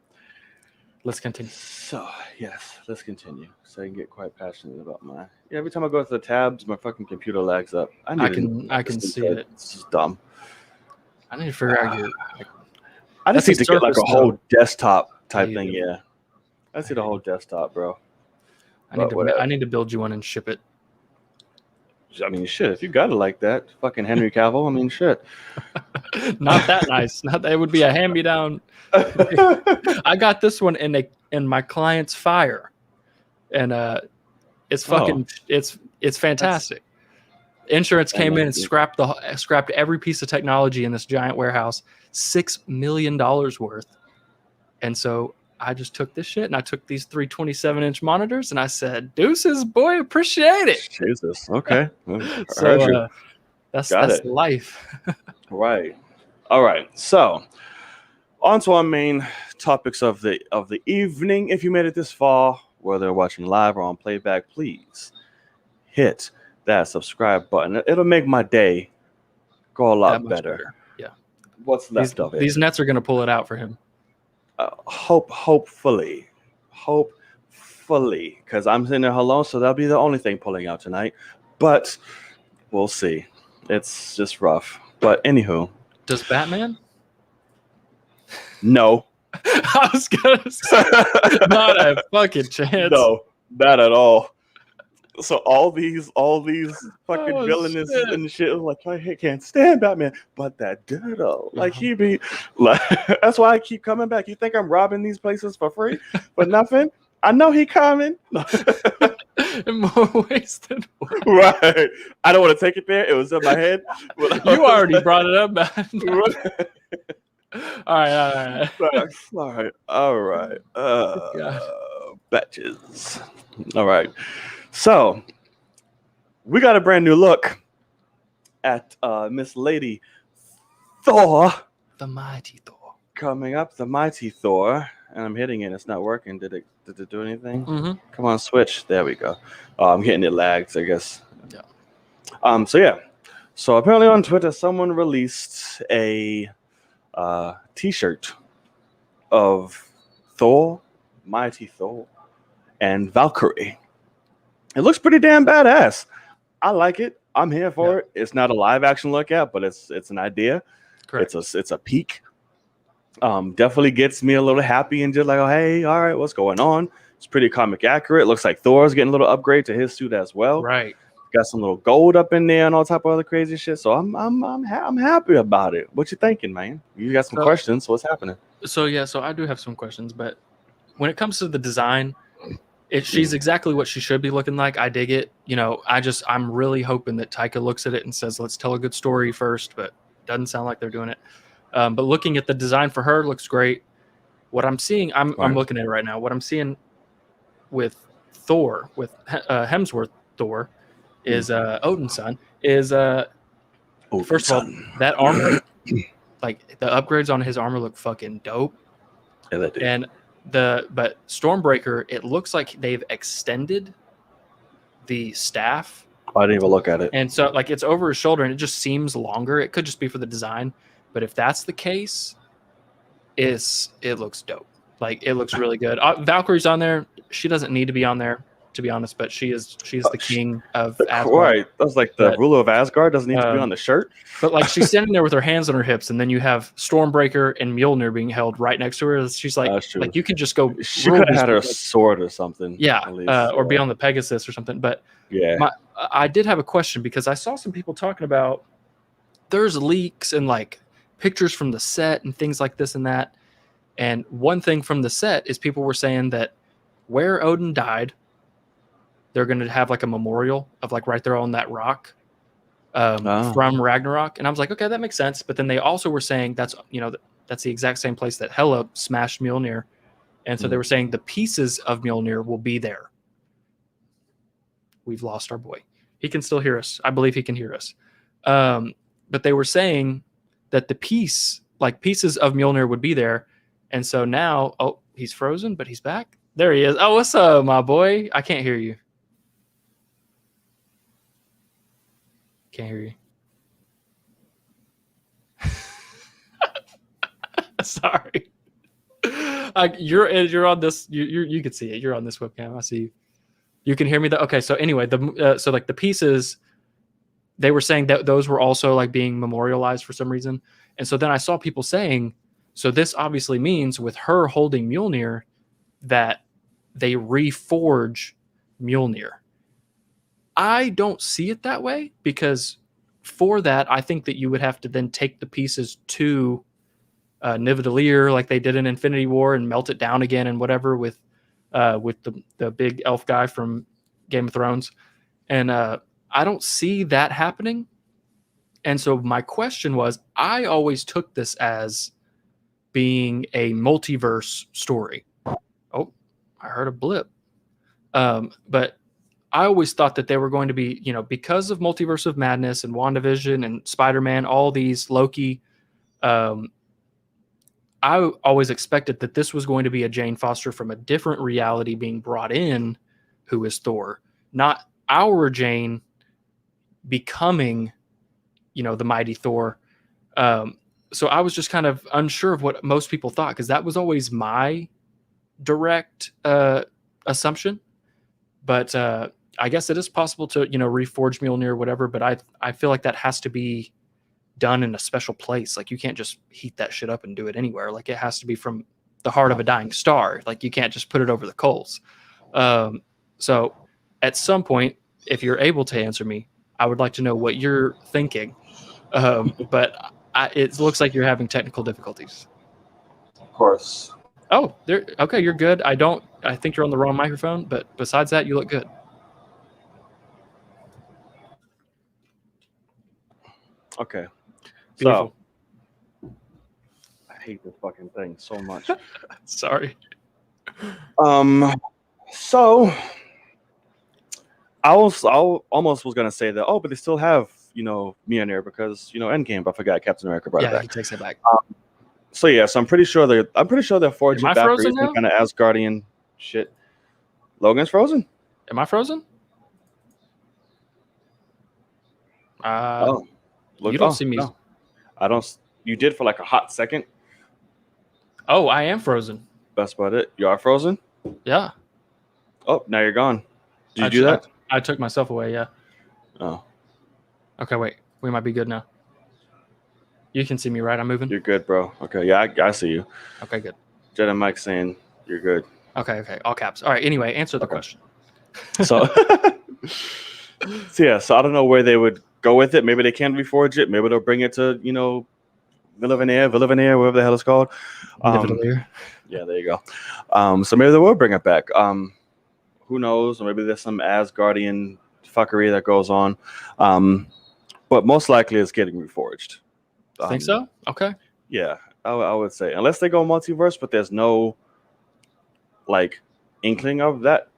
Let's continue. So yes, let's continue. So I can get quite passionate about every time I go to the tabs, my fucking computer lags up. I can see it. It's just dumb. I need to figure out your. I just need to get like a whole desktop type thing. Yeah, I see the whole desktop, bro. I need to build you one and ship it. I mean, shit. If you got it like that, fucking Henry Cavill. I mean, shit. Not that nice. Not that it would be a hand me down. I got this one in my client's Fire, and it's fucking it's fantastic. Insurance came in and scrapped every piece of technology in this giant warehouse, $6 million worth, and so I just took this shit and I took these 3 27-inch monitors and I said, "Deuces, boy, appreciate it." Jesus, okay. So that's life. Right. All right. So, on to our main topics of the evening. If you made it this far, whether watching live or on playback, please hit that subscribe button. It'll make my day go a lot better. Yeah. What's left of it? These nets are going to pull it out for him. Hopefully, because I'm sitting there alone, so that'll be the only thing pulling out tonight. But we'll see. It's just rough. But anywho, Does Batman? no. I was gonna say, not a fucking chance. No, not at all. So all these fucking Oh, villainous shit. and shit, like I can't stand Batman, but that Ditto, like he be, like that's why I keep coming back. You think I'm robbing these places for free for nothing? I know he coming. In more ways than one. Right. I don't want to take it there. It was in my head. You already brought it up, man. All right. All right. God. Batches. All right. So we got a brand new look at Miss Lady Thor The mighty Thor. coming up. The mighty Thor. And I'm hitting it. It's not working. Did it do anything? Mm-hmm. Come on, switch. There we go. I'm getting it lagged, I guess. Yeah. So apparently on Twitter, someone released a T-shirt of Thor, Mighty Thor, and Valkyrie. It looks pretty damn badass. I like it. I'm here for it. It's not a live action look at, but it's an idea. Correct. It's a peek. Definitely gets me a little happy and just like, oh hey, all right, what's going on? It's pretty comic accurate. Looks like Thor's getting a little upgrade to his suit as well. Right. Got some little gold up in there and all type of other crazy shit. So I'm happy about it. What you thinking, man? You got some questions. So what's happening? So I do have some questions, but when it comes to the design, she's exactly what she should be looking like. I dig it. I'm really hoping that Taika looks at it and says, let's tell a good story first, but doesn't sound like they're doing it. But looking at the design for her looks great. What I'm seeing, I'm looking at it right now. What I'm seeing with Thor, with Hemsworth Thor, is Odin's son, is first of all, that armor, like the upgrades on his armor look fucking dope. Yeah, they do. And but Stormbreaker, it looks like they've extended the staff. I didn't even look at it. And so like it's over his shoulder and it just seems longer. It could just be for the design. But if that's the case, it looks dope. Like it looks really good. Valkyrie's on there. She doesn't need to be on there, to be honest, but she's the king of Asgard. Right. That's like the ruler of Asgard doesn't need to be on the shirt. But like she's standing there with her hands on her hips, and then you have Stormbreaker and Mjolnir being held right next to her. She's like you could just go. She could have had her sword or something. Yeah, or be on the Pegasus or something. But yeah, I did have a question because I saw some people talking about there's leaks and like pictures from the set and things like this and that. And one thing from the set is people were saying that where Odin died, they're going to have like a memorial of like right there on that rock from Ragnarok. And I was like, okay, that makes sense. But then they also were saying that's the exact same place that Hela smashed Mjolnir. And so they were saying the pieces of Mjolnir will be there. We've lost our boy. He can still hear us. I believe he can hear us. But they were saying that the pieces of Mjolnir would be there. And so now, he's frozen, but he's back. There he is. Oh, what's up, my boy? I can't hear you. Can't hear you. Sorry. You're on this. You can see it. You're on this webcam. I see you. You can hear me. Okay. So anyway, so like the pieces, they were saying that those were also like being memorialized for some reason. And so then I saw people saying, so this obviously means with her holding Mjolnir that they reforge Mjolnir. I don't see it that way because for that, I think that you would have to then take the pieces to Nidavellir like they did in Infinity War and melt it down again and whatever with the big elf guy from Game of Thrones. And I don't see that happening. And so my question was, I always took this as being a multiverse story. Oh, I heard a blip. But I always thought that they were going to be, because of Multiverse of Madness and WandaVision and Spider-Man, all these Loki, I always expected that this was going to be a Jane Foster from a different reality being brought in, who is Thor, not our Jane becoming, the mighty Thor. So I was just kind of unsure of what most people thought, because that was always my direct assumption. But I guess it is possible to, reforge Mjolnir or whatever, but I feel like that has to be done in a special place. Like you can't just heat that shit up and do it anywhere. Like it has to be from the heart of a dying star. Like you can't just put it over the coals. So at some point, if you're able to answer me, I would like to know what you're thinking. But it looks like you're having technical difficulties. Of course. Oh, there. Okay, you're good. I think you're on the wrong microphone, but besides that, you look good. Okay. Beautiful. So I hate this fucking thing so much. Sorry. So I almost was gonna say that. Oh, but they still have Mjolnir because Endgame. But I forgot Captain America brought it back. He takes it back. So I'm pretty sure they're forging Am I back frozen some now? kind of Asgardian shit. Logan's frozen. Am I frozen? Look, you don't see me. No. I don't. You did for like a hot second. Oh, I am frozen. That's about it. You are frozen. Yeah. Oh, now you're gone. Did you do that? I took myself away. Yeah. Oh. Okay, wait. We might be good now. You can see me, right? I'm moving. You're good, bro. Okay, yeah, I see you. Okay, good. Jed and Mike saying you're good. Okay. All caps. All right. Anyway, answer the question. So, so I don't know where they would go with it. Maybe they can reforge it. Maybe they'll bring it to Villavenier, whatever the hell it's called. Yeah, there you go. So maybe they will bring it back. Who knows? Or maybe there's some Asgardian fuckery that goes on. But most likely it's getting reforged. Think so? Okay. Yeah, I would say unless they go multiverse, but there's no like inkling of that.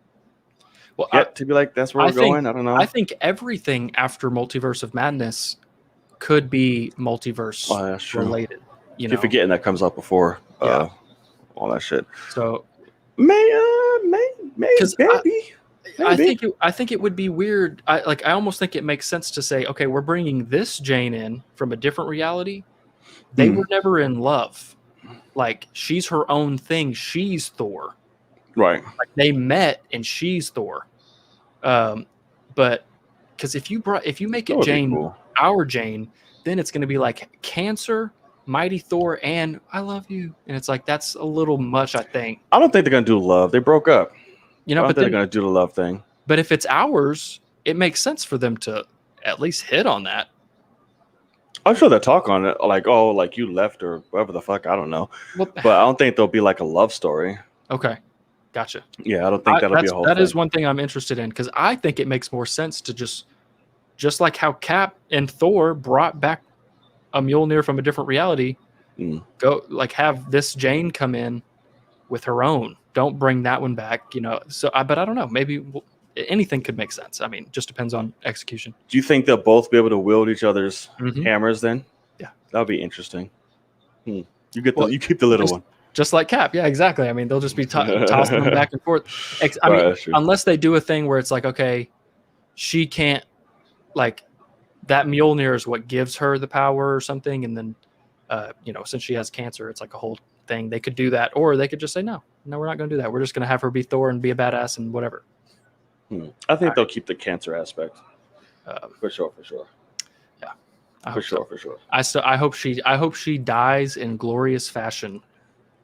Well, to be like that's where we're going. I don't know. I think everything after Multiverse of Madness could be multiverse related. You're forgetting that comes up before all that shit. So maybe. I think it would be weird. I almost think it makes sense to say, okay, we're bringing this Jane in from a different reality. They were never in love. Like she's her own thing. She's Thor. Right. Like they met and she's Thor. But because if you make it Jane, cool. Our Jane, then it's going to be like Cancer, Mighty Thor, and I love you. And it's like that's a little much. I think. I don't think they're gonna do love. They broke up. But they're gonna do the love thing. But if it's ours, it makes sense for them to at least hit on that. I'm sure they'll talk on it, like you left or whatever the fuck. I don't know, but I don't think there'll be like a love story. Okay, gotcha. Yeah, I don't think that'll be a whole. That thing. is one thing I'm interested in because I think it makes more sense to just like how Cap and Thor brought back a Mjolnir from a different reality. Go like have this Jane come in with her own. Don't bring that one back, So, but I don't know. Maybe anything could make sense. I mean, just depends on execution. Do you think they'll both be able to wield each other's hammers then? Yeah, that'll be interesting. You keep the little one, just like Cap. Yeah, exactly. I mean, they'll just be tossing them back and forth. Unless they do a thing where it's like, okay, she can't like that Mjolnir is what gives her the power or something, and then since she has cancer, it's like a whole thing. They could do that, or they could just say no, we're not going to do that. We're just going to have her be Thor and be a badass and whatever. I think they'll keep the cancer aspect for sure. Yeah, for sure. I hope she dies in glorious fashion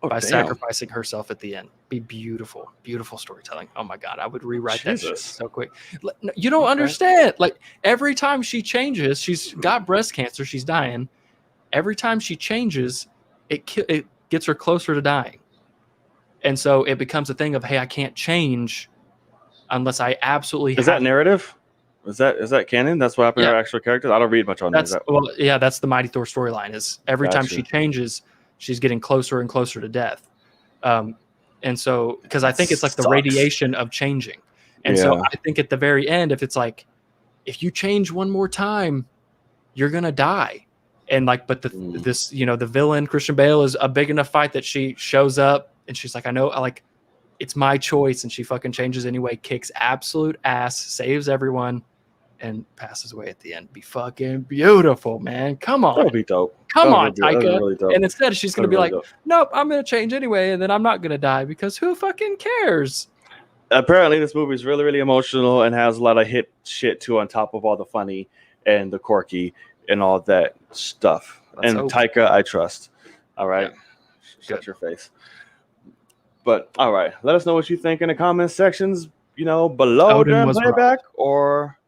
by sacrificing herself at the end. Be beautiful storytelling. Oh my god, I would rewrite that shit so quick. You don't understand. Like every time she changes, she's got breast cancer. She's dying. Every time she changes, it gets her closer to dying. And so it becomes a thing of, hey, I can't change unless I absolutely Is that narrative? Is that canon? That's what happened to her actual characters? I don't read much on that. That's the Mighty Thor storyline is every time she changes, she's getting closer and closer to death. And so, because I think it's like the radiation of changing. And so I think at the very end, if it's like, if you change one more time, you're going to die. And like, but the villain Christian Bale is a big enough fight that she shows up and she's like, I know, it's my choice. And she fucking changes anyway, kicks absolute ass, saves everyone, and passes away at the end. Be fucking beautiful, man. Come on. That'll be dope. Come on, Taika. Really and instead she's going to be like, nope, I'm going to change anyway. And then I'm not going to die because who fucking cares? apparently this movie is really, really emotional and has a lot of hit shit too, on top of all the funny and the quirky and all that stuff. Let's And hope. Taika, I trust. All right, Yeah. shut Good. your face. But all right, let us know what you think in the comment sections. Below Odin during was playback, or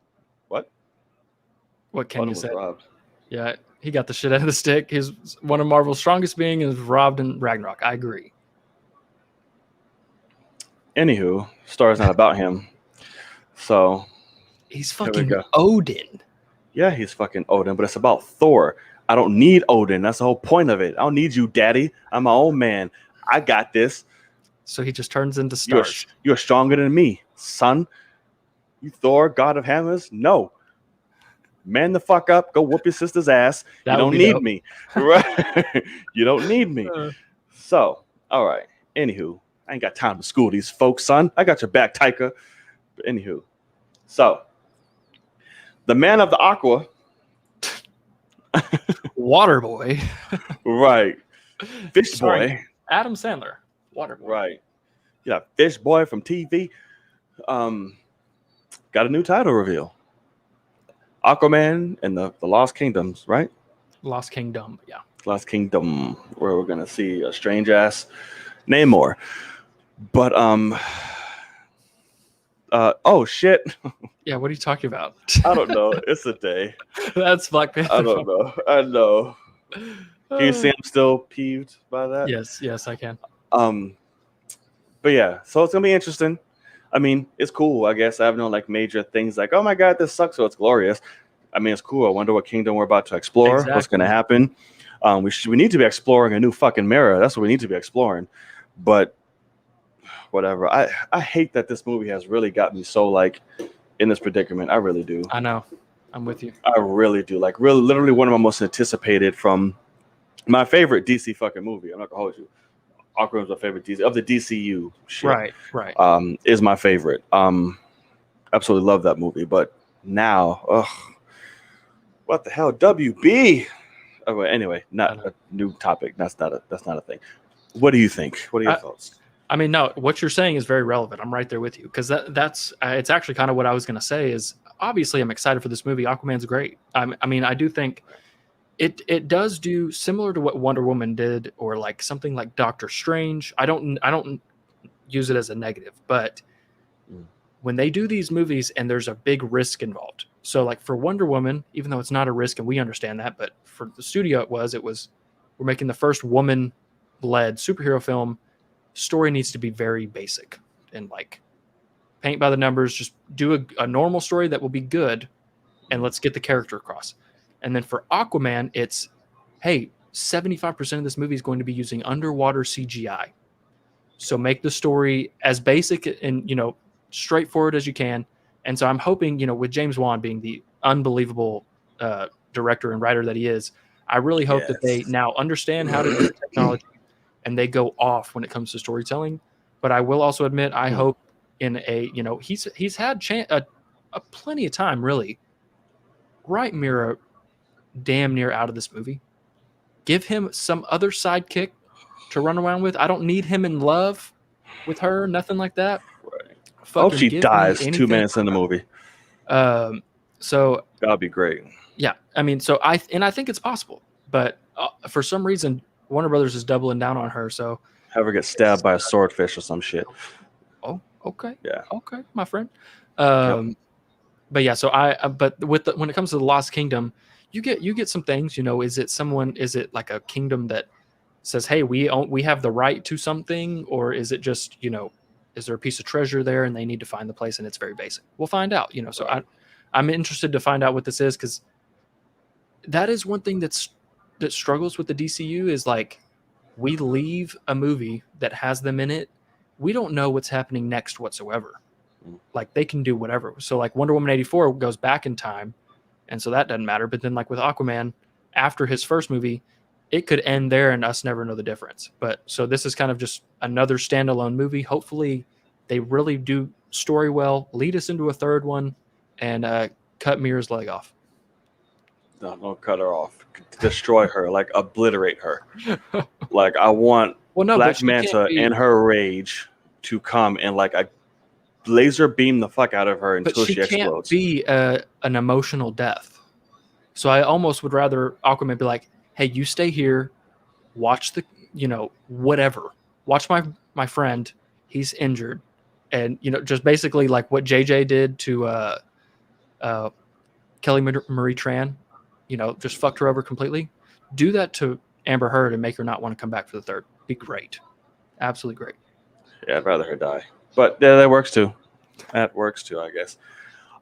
what? What can Odin you was say? robbed. Yeah, he got the shit out of the stick. He's one of Marvel's strongest being is robbed in Ragnarok. I agree. Anywho, story's not about him. So He's here we fucking go. Odin. Yeah, he's fucking Odin, but it's about Thor. I don't need Odin. That's the whole point of it. I don't need you, daddy. I'm my own man. I got this. So he just turns into You're stars. you're stronger than me, son. You Thor, god of hammers? No. Man the fuck up. Go whoop your sister's ass. That You would don't be need dope. me. Right? You don't need me. So, all right. Anywho, I ain't got time to school these folks, son. I got your back, Taika. But anywho, so the man of the Aqua, Waterboy. right? Fish Sorry. boy, Adam Sandler. Waterboy. right? Yeah, Fish boy from TV. Got a new title reveal. Aquaman and the Lost Kingdoms, right? Lost Kingdom. Yeah. Lost Kingdom, where we're gonna see a strange ass Namor. But oh shit. Yeah. What are you talking about? I don't know. It's a day. That's Black Panther. I don't know. I know. Can you see I'm still peeved by that? Yes, I can. But yeah, so it's gonna be interesting. I mean, it's cool. I guess I have no like major things like, oh my god, this sucks. So it's glorious. I mean, it's cool. I wonder what kingdom we're about to explore. Exactly. What's gonna happen? We need to be exploring a new fucking mirror. That's what we need to be exploring. But whatever. I hate that this movie has really got me so like in this predicament. I really do. I know. I'm with you. I really do. Like, really, literally one of my most anticipated from my favorite DC fucking movie. I'm not gonna hold you. Aquaman's my favorite DC of the DCU. Shit. Right. Is my favorite. Absolutely love that movie. But now, what the hell? WB. Oh, anyway, not a new topic. That's not a thing. What do you think? What are your thoughts? I mean, no, what you're saying is very relevant. I'm right there with you because that's it's actually kind of what I was going to say. Is obviously I'm excited for this movie. Aquaman's great. I mean, I do think it does do similar to what Wonder Woman did, or like something like Doctor Strange. I don't use it as a negative, but when they do these movies and there's a big risk involved. So like for Wonder Woman, even though it's not a risk and we understand that, but for the studio it was we're making the first woman-led superhero film. Story needs to be very basic and like paint by the numbers. Just do a normal story that will be good, and let's get the character across. And then for Aquaman, it's, hey, 75% of this movie is going to be using underwater CGI. So make the story as basic and, straightforward as you can. And so I'm hoping, with James Wan being the unbelievable director and writer that he is, I really hope that they now understand how to do the technology and they go off when it comes to storytelling. But I will also admit, I hope in a, he's had a plenty of time, really. Write Mira damn near out of this movie. Give him some other sidekick to run around with. I don't need him in love with her, nothing like that. Right. Fucking hope she dies 2 minutes in the movie. So that'd be great. Yeah, I mean, so I think it's possible, but for some reason, Warner Brothers is doubling down on her. So have her get stabbed by a swordfish or some shit. Oh, okay. Yeah. Okay, my friend. But yeah, so but when it comes to the Lost Kingdom, you get some things. Is it like a kingdom that says, hey, we have the right to something, or is it just is there a piece of treasure there and they need to find the place and it's very basic? We'll find out. So right. I'm interested to find out what this is, because that is one thing that struggles with the DCU is like, we leave a movie that has them in it, we don't know what's happening next whatsoever. Like they can do whatever. So like Wonder Woman 84 goes back in time, and so that doesn't matter. But then like with Aquaman, after his first movie, it could end there and us never know the difference. But so this is kind of just another standalone movie. Hopefully they really do story well, lead us into a third one, and cut Mira's leg off. No, don't cut her off. Destroy her, like obliterate her. Like I want Black Manta in her rage to come and like laser beam the fuck out of her But until she she can't explodes. be an emotional death. So I almost would rather Aquaman be like, "Hey, you stay here, watch the, whatever. Watch my friend. He's injured." And just basically like what JJ did to Kelly Marie Tran, just fucked her over completely. Do that to Amber Heard and make her not want to come back for the third. Be great. Absolutely great. Yeah, I'd rather her die. But yeah, that works too. That works too, I guess.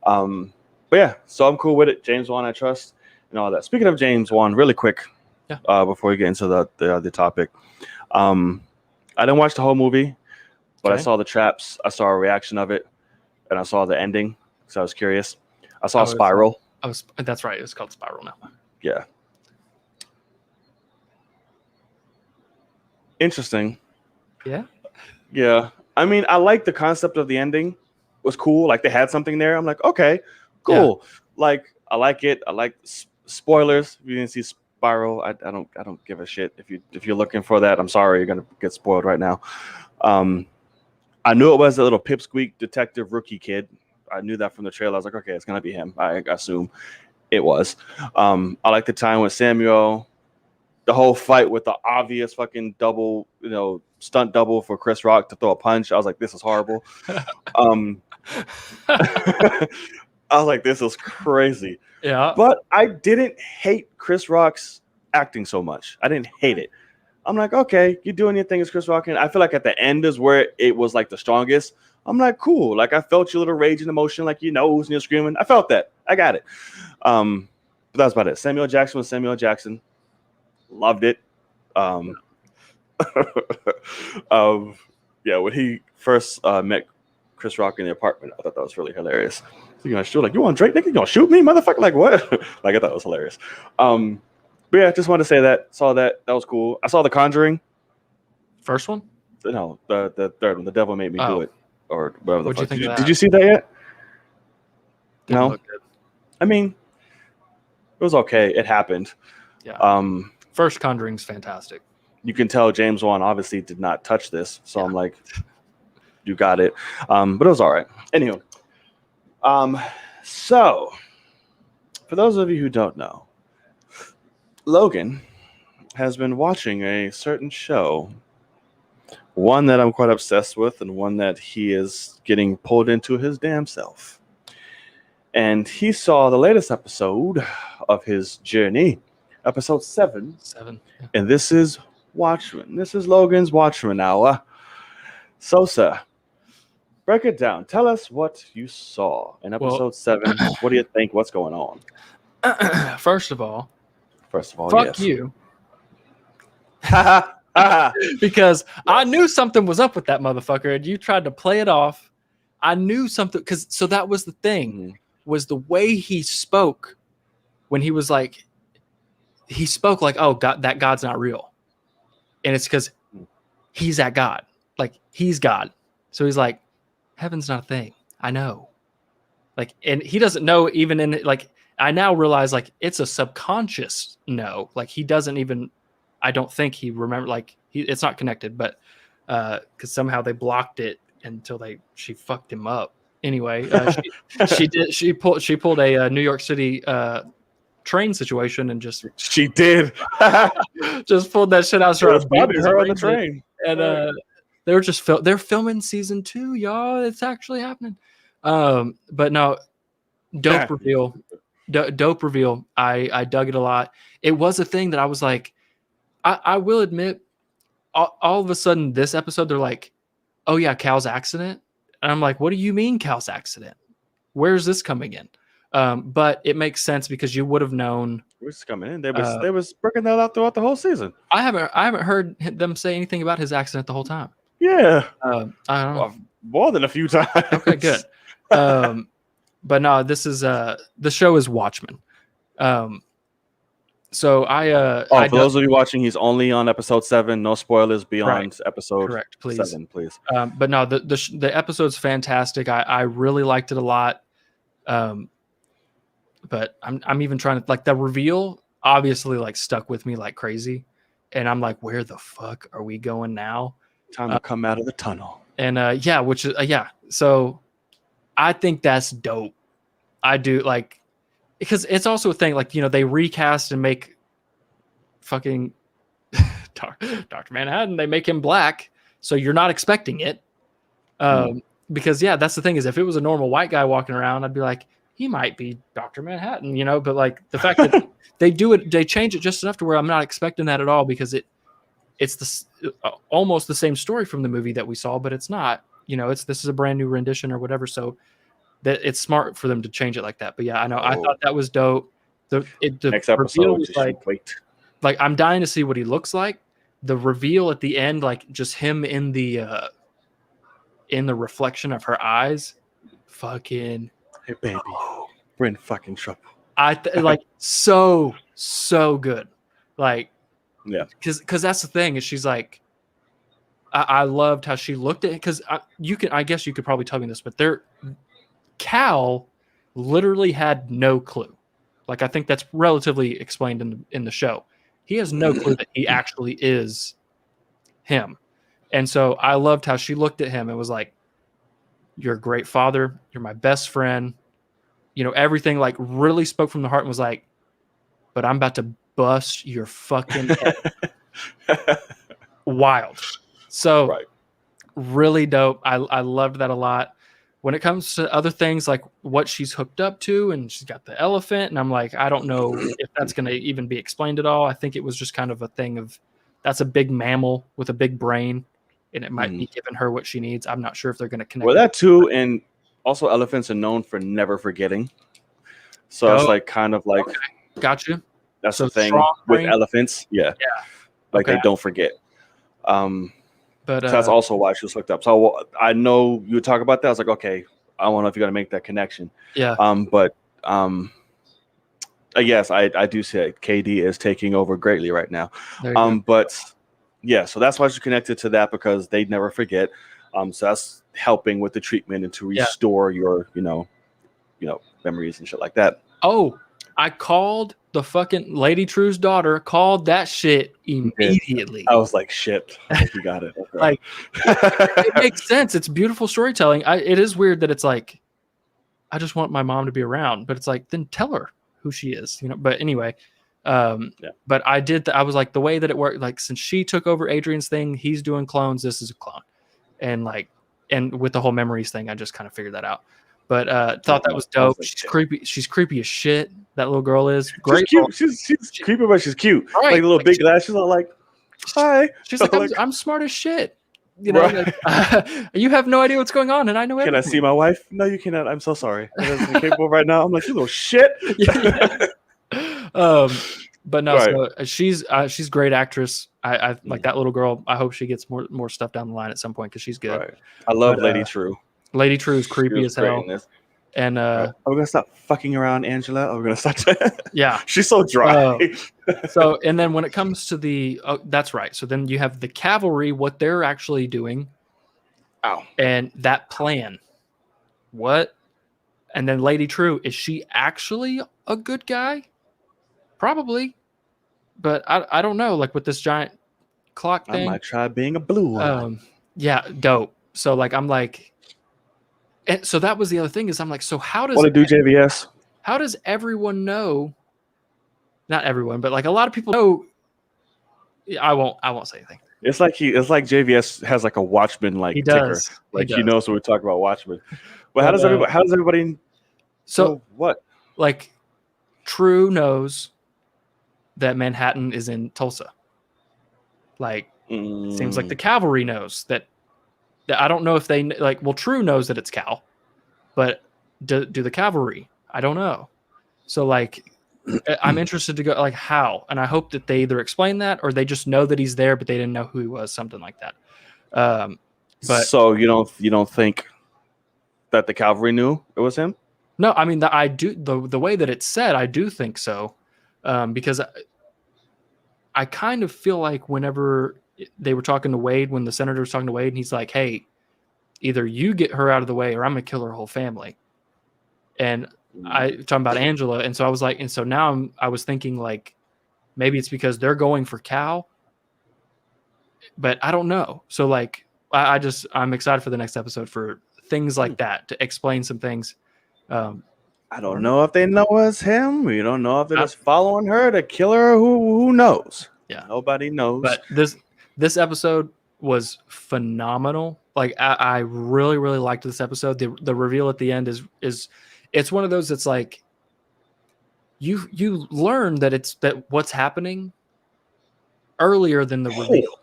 But yeah, so I'm cool with it. James Wan, I trust, and all that. Speaking of James Wan, really quick, before we get into the topic, I didn't watch the whole movie, but I saw the traps. I saw a reaction of it, and I saw the ending, so I was curious. I saw Spiral. That's right. It's called Spiral now. Yeah. Interesting. Yeah. Yeah. I mean, I like the concept of the ending. It was cool. Like they had something there. I'm like, okay, cool. Yeah. Like I like it. I like spoilers. If you didn't see Spiral, I don't give a shit. If you're looking for that, I'm sorry, you're gonna get spoiled right now. I knew it was a little pipsqueak detective rookie kid. I knew that from the trailer. I was like, okay, it's gonna be him. I assume it was. I like the time with Samuel. The whole fight with the obvious fucking double, stunt double for Chris Rock to throw a punch. I was like, this is horrible. I was like, this is crazy. Yeah. But I didn't hate Chris Rock's acting so much. I didn't hate it. I'm like, okay, you're doing your thing as Chris Rock. And I feel like at the end is where it was like the strongest. I'm like, cool. Like I felt your little rage and emotion, like your nose and you're screaming. I felt that. I got it. But that's about it. Samuel Jackson was Samuel Jackson. Loved it. Yeah, when he first met Chris Rock in the apartment, I thought that was really hilarious. So, you want Drake, nigga? You gonna shoot me, motherfucker? Like what? Like I thought it was hilarious. But yeah, just wanted to say that. Saw that. That was cool. I saw The Conjuring. First one? No, the third one. The Devil Made Me Do It, or whatever the fuck. Did you see that yet? Didn't no. Look good. I mean, it was okay. It happened. Yeah. First Conjuring's fantastic. You can tell James Wan obviously did not touch this, so I'm like, you got it. But it was all right. Anywho, so for those of you who don't know, Logan has been watching a certain show, one that I'm quite obsessed with, and one that he is getting pulled into his damn self. And he saw the latest episode of his journey. Episode 7. Yeah. And this is Watchmen. This is Logan's Watchmen hour. So, sir, break it down. Tell us what you saw in episode 7. What do you think? What's going on? First of all, yes. fuck you. Because I knew something was up with that motherfucker, and you tried to play it off. I knew something, so that was the thing, was the way he spoke when he was like, he spoke like, oh, God, that God's not real. And it's because he's that God. Like, he's God. So he's like, heaven's not a thing. I know. Like, and he doesn't know even in, like, I now realize, like, it's a subconscious no. Like, he doesn't even, I don't think he remember, like, it's not connected, but because somehow they blocked it until she fucked him up. Anyway, she pulled a New York City train situation and just she did just pulled that shit out. Her on the train, and they were just they're filming season 2, y'all. It's actually happening. But no, dope reveal. Dope reveal. I dug it a lot. It was a thing that I was like, I will admit, all of a sudden this episode they're like, oh yeah, Cal's accident, and I'm like, what do you mean Cal's accident? Where's this coming in? But it makes sense because you would have known what's coming in. They was breaking that out throughout the whole season. I haven't heard them say anything about his accident the whole time. Yeah, I don't know. Well, more than a few times. Okay, good. But no, this is the show is Watchmen. So for those of you watching, he's only on episode 7. No spoilers beyond episode correct, please. 7, please. But no, the episode's fantastic. I really liked it a lot. But I'm even trying to, like, the reveal obviously like stuck with me like crazy, and I'm like, where the fuck are we going now? Time to come out of the tunnel. And which is So I think that's dope. I do, like, because it's also a thing, like, you know, they recast and make fucking Dr. Manhattan, they make him black, so you're not expecting it. Because yeah, that's the thing, is if it was a normal white guy walking around, I'd be like, he might be Dr. Manhattan, you know, but like the fact that they change it just enough to where I'm not expecting that at all, because it's almost the same story from the movie that we saw, but it's not, you know, this is a brand new rendition or whatever. So that it's smart for them to change it like that. But yeah, I know. I thought that was dope. The Next reveal episode, was like I'm dying to see what he looks like. The reveal at the end, like just him in the reflection of her eyes, fucking, hey baby, we're in fucking trouble. Like so good, like, yeah, because that's the thing, is she's like, I loved how she looked at it, because I guess you could probably tell me this, but Cal literally had no clue. Like, I think that's relatively explained in the show. He has no clue that he actually is him. And so I loved how she looked at him and was like, you're a great father. You're my best friend. You know, everything, like, really spoke from the heart, and was like, but I'm about to bust your fucking head. Wild. So really dope. I loved that a lot. When it comes to other things, like what she's hooked up to, and she's got the elephant, and I'm like, I don't know if that's going to even be explained at all. I think it was just kind of a thing of, that's a big mammal with a big brain, and it might be giving her what she needs. I'm not sure if they're going to connect. Well, that too, and also elephants are known for never forgetting. So it's like kind of like, okay. Got you. That's the thing with elephants. Yeah. Like they don't forget. But so that's also why she was hooked up. So I know you would talk about that. I was like, okay, I don't know if you're gonna make that connection. Yeah. But yes, I do say KD is taking over greatly right now. But yeah, so that's why she's connected to that, because they never forget. So that's helping with the treatment and to restore your, you know, memories and shit like that. Oh, I called the fucking Lady True's daughter, called that shit immediately. I was like, shit, you got it. Okay. Like, it makes sense. It's beautiful storytelling. It is weird that it's like, I just want my mom to be around, but it's like, then tell her who she is, you know. But anyway, but I did. I was like, the way that it worked, like, since she took over Adrian's thing, he's doing clones. This is a clone, and like, and with the whole memories thing, I just kind of figured that out. But thought that was dope. She's creepy. She's creepy as shit. That little girl is great. She's creepy, but she's cute. Right. Like the little big lashes. All like, hi. She's like, I'm smart as shit. You know, like, you have no idea what's going on, and I know everything. Can I see my wife? No, you cannot. I'm so sorry. I'm capable right now. I'm like, you little shit. But no, so she's a great actress. I like that little girl. I hope she gets more stuff down the line at some point, because she's good. Right. I love Lady True. Lady True is creepy as hell. And are we gonna stop fucking around, Angela? Are we gonna start? Yeah, she's so dry. So, and then when it comes to the, that's right. So then you have the cavalry, what they're actually doing. And that plan. What? And then Lady True, is she actually a good guy? Probably, but I don't know. Like with this giant clock thing, I might try being a blue one. Yeah, dope. So like, I'm like. And so that was the other thing, is I'm like, so how does what to do, JVS? How does everyone know? Not everyone, but like a lot of people know. I won't say anything. It's like JVS has like a Watchman like ticker. Like he knows when we talk about Watchmen. But how does everybody? So what? Like, True knows that Manhattan is in Tulsa. Like, seems like the cavalry knows that. I don't know if they like. Well, True knows that it's Cal, but do the cavalry? I don't know. So like, I'm interested to go like how, and I hope that they either explain that or they just know that he's there, but they didn't know who he was, something like that. But so you don't think that the cavalry knew it was him? No, I mean I do the way that it's said, I do think so, because I kind of feel like whenever they were talking to Wade, when the senator was talking to Wade, and he's like, hey, either you get her out of the way or I'm going to kill her whole family. And I talking about Angela. And so I was like, and so now I was thinking like, maybe it's because they're going for Cal, but I don't know. So like, I'm excited for the next episode for things like that to explain some things. I don't know if they know it's him. We don't know if they're just following her to kill her. Who knows? Yeah, nobody knows. But this episode was phenomenal. Like I really really liked this episode. The reveal at the end is it's one of those that's like you learn that what's happening earlier than the reveal.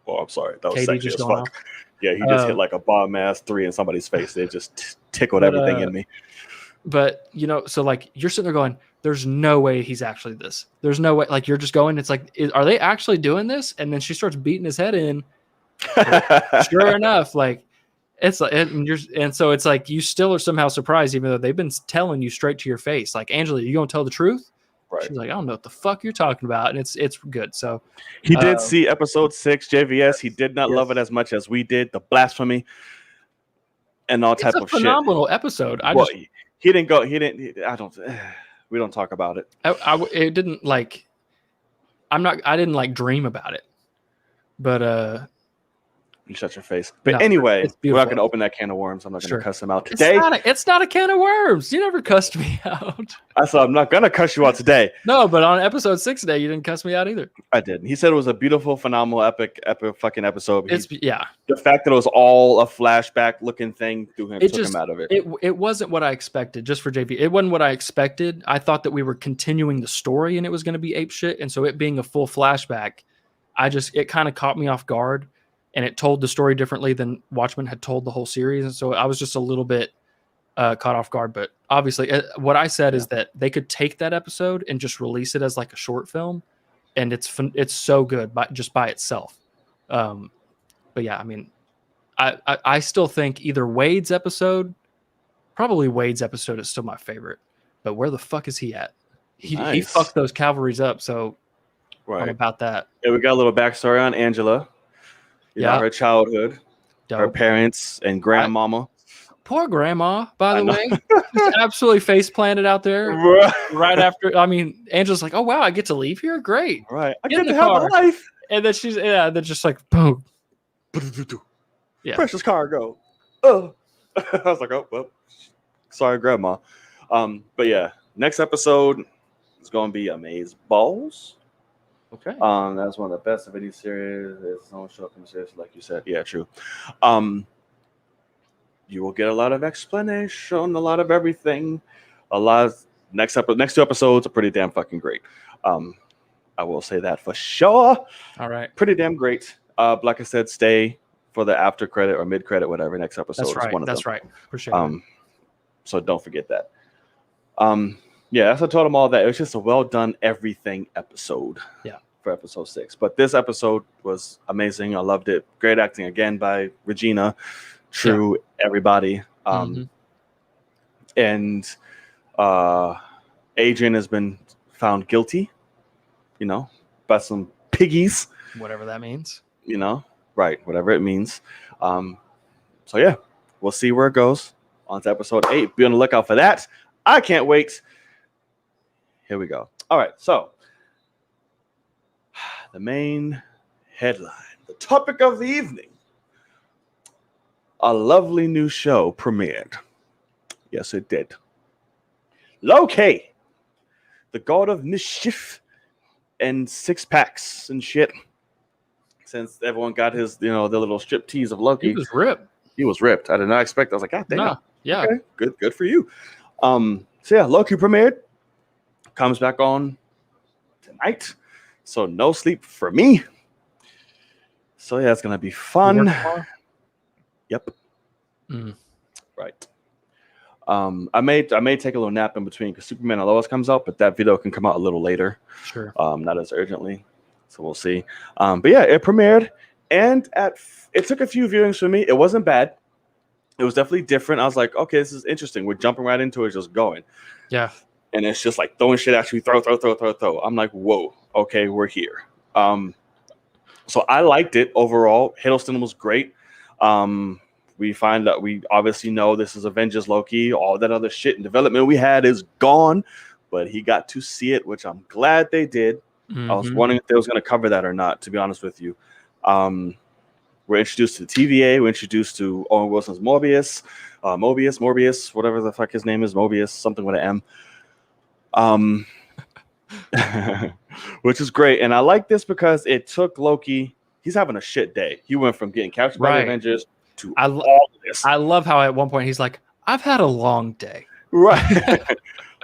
Oh, I'm sorry. That was Katie sexy just as going fuck. Yeah, he just hit like a bomb ass 3 in somebody's face. It just tickled everything in me. But so like you're sitting there going, there's no way he's actually this. There's no way. Like you're just going, it's like, are they actually doing this? And then she starts beating his head in. Sure enough, like it's like, and so it's like you still are somehow surprised, even though they've been telling you straight to your face, like, Angela, you gonna tell the truth? Right. She's like, I don't know what the fuck you're talking about, and it's good. So he did see episode 6, JVS. He did not love it as much as we did. The blasphemy and all type of shit. Phenomenal episode. He didn't go. He didn't. I don't. We don't talk about it. It didn't like. I didn't like dream about it, but You shut your face. But anyway, we're not going to open that can of worms. I'm not going to cuss him out today. It's not a can of worms. You never cussed me out. I said I'm not going to cuss you out today. No, but on episode 6 today, you didn't cuss me out either. I did. He said it was a beautiful, phenomenal, epic fucking episode. The fact that it was all a flashback looking thing took him out of it. It wasn't what I expected. Just for JP, it wasn't what I expected. I thought that we were continuing the story and it was going to be ape shit. And so it being a full flashback, it kind of caught me off guard. And it told the story differently than Watchmen had told the whole series. And so I was just a little bit caught off guard. But obviously, what I said is that they could take that episode and just release it as like a short film. And it's so good just by itself. But yeah, I mean, I still think either probably Wade's episode is still my favorite. But where the fuck is he at? He fucked those Cavalries up. So I'm about that. Yeah, we got a little backstory on Angela. You know, her childhood, her parents, and grandmama. Poor grandma, by the way. Just absolutely face planted out there right after. I mean, Angela's like, oh, wow, I get to leave here? Great. Right. I get to have a life. And then then just like, boom. Yeah. Precious cargo. Oh. I was like, oh, well, sorry, grandma. But yeah, next episode is going to be Amaze Balls. Okay. That's one of the best of any series. It's no show from series, like you said. Yeah, true. You will get a lot of explanation, a lot of everything. Next 2 episodes are pretty damn fucking great. I will say that for sure. All right. Pretty damn great. Like I said, stay for the after credit or mid credit, whatever. Next episode is one of them. That's right. Appreciate it. So don't forget that. Yeah, so I told them all that. It was just a well done everything episode. Yeah. For episode 6. But this episode was amazing. I loved it. Great acting again by Regina. True, everybody. And Adrian has been found guilty, by some piggies. Whatever that means. Right, whatever it means. So yeah, we'll see where it goes on to episode 8. Be on the lookout for that. I can't wait. Here we go. All right, so the main headline, the topic of the evening. A lovely new show premiered. Yes, it did. Loki, the god of mischief and 6-packs and shit. Since everyone got his, the little strip tease of Loki. He was ripped. I did not expect. I was like, God damn. No. Yeah. Okay, good for you. So yeah, Loki premiered. Comes back on tonight. So no sleep for me. So yeah, it's gonna be fun. Yep. Right. I may take a little nap in between because Superman and Lois comes out, but that video can come out a little later. Sure. Not as urgently. So we'll see. But yeah, it premiered, and it took a few viewings for me. It wasn't bad. It was definitely different. I was like, okay, this is interesting. We're jumping right into it, just going. Yeah. And it's just like throwing shit at you, throw. I'm like, whoa, okay, we're here. So I liked it overall. Hiddleston was great. We find that we obviously know this is Avengers Loki. All that other shit and development we had is gone, but he got to see it, which I'm glad they did. I was wondering if they was going to cover that or not, to be honest with you. We're introduced to the TVA. We're introduced to Owen Wilson's Morbius, whatever the fuck his name is, Mobius, something with an M. Which is great. And I like this because it took Loki. He's having a shit day. He went from getting captured by the Avengers to all of this. I love how at one point he's like, I've had a long day. Right.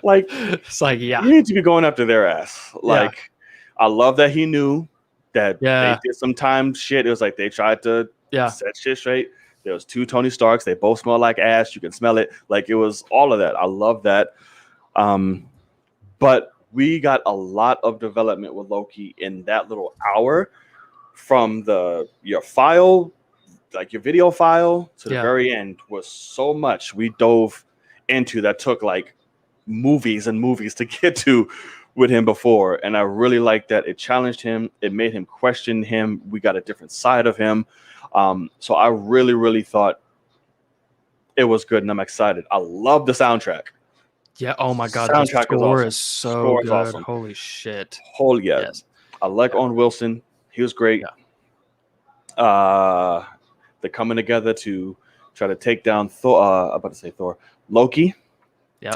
Like, it's like, yeah. You need to be going after their ass. Like, I love that he knew that they did some time shit. It was like they tried to set shit straight. There was 2 Tony Starks. They both smell like ass. You can smell it. Like, it was all of that. I love that. But we got a lot of development with Loki in that little hour, from your file, like your video file, to the very end, was so much we dove into that took like movies and movies to get to with him before. And I really liked that. It challenged him. It made him question him. We got a different side of him. So I really, really thought it was good, and I'm excited. I love the soundtrack. Yeah. Oh my God. The score is so good. Awesome. Holy shit. Holy yeah. Yes. I like Owen Wilson. He was great. Yeah. They're coming together to try to take down Thor. Loki. Yeah.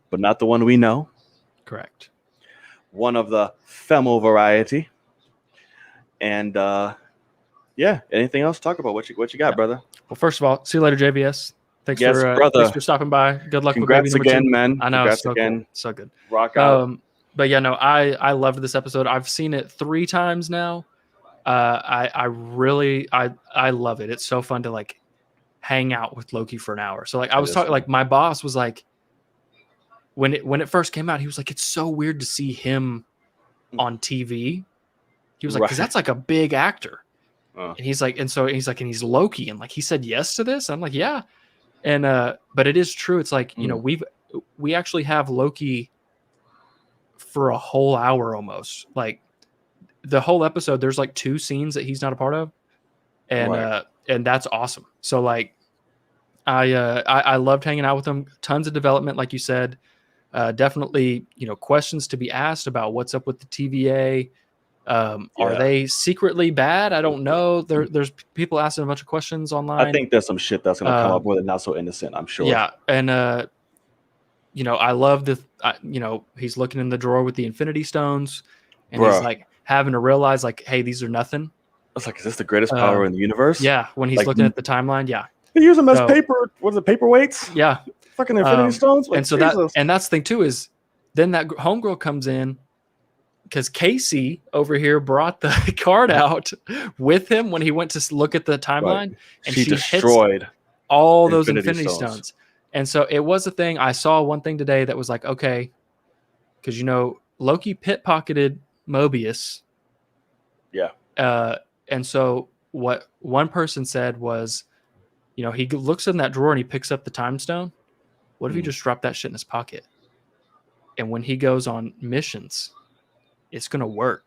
But not the one we know. Correct. One of the femo variety. And anything else to talk about? What you got, brother? Well, first of all, see you later, JVS. Thanks for stopping by. Good luck with baby number 2. Man. I know. Congrats so again. Cool. So good. Rock out. But yeah, no, I loved this episode. I've seen it 3 times now. I really love it. It's so fun to like hang out with Loki for an hour. So like I was talking, like my boss was like, when it first came out, he was like, it's so weird to see him on TV. He was like, because that's like a big actor. And he's like, and he's Loki, and like he said yes to this. I'm like, yeah. And but it is true. It's like, you know, we actually have Loki for a whole hour almost. Like the whole episode, there's like 2 scenes that he's not a part of. And that's awesome. So like I loved hanging out with him. Tons of development, like you said. Definitely, you know, questions to be asked about what's up with the TVA. Are they secretly bad? I don't know. There's people asking a bunch of questions online. I think there's some shit that's gonna come up with it, not so innocent, I'm sure. Yeah, and you know, I love the you know, he's looking in the drawer with the Infinity Stones, and he's like having to realize like, hey, these are nothing. I was like, is this the greatest power in the universe? Yeah, when he's looking at the timeline, they use them as paper. What is it, paperweights? Yeah, fucking Infinity Stones. Like, and so that's the thing too, is then that homegirl comes in, because Casey over here brought the card out with him when he went to look at the timeline, and she destroyed all those Infinity Stones. And so it was a thing. I saw one thing today that was like, okay, because, you know, Loki pocketed Mobius. Yeah. And so what one person said was, you know, he looks in that drawer and he picks up the time stone. What if he just dropped that shit in his pocket? And when he goes on missions, it's going to work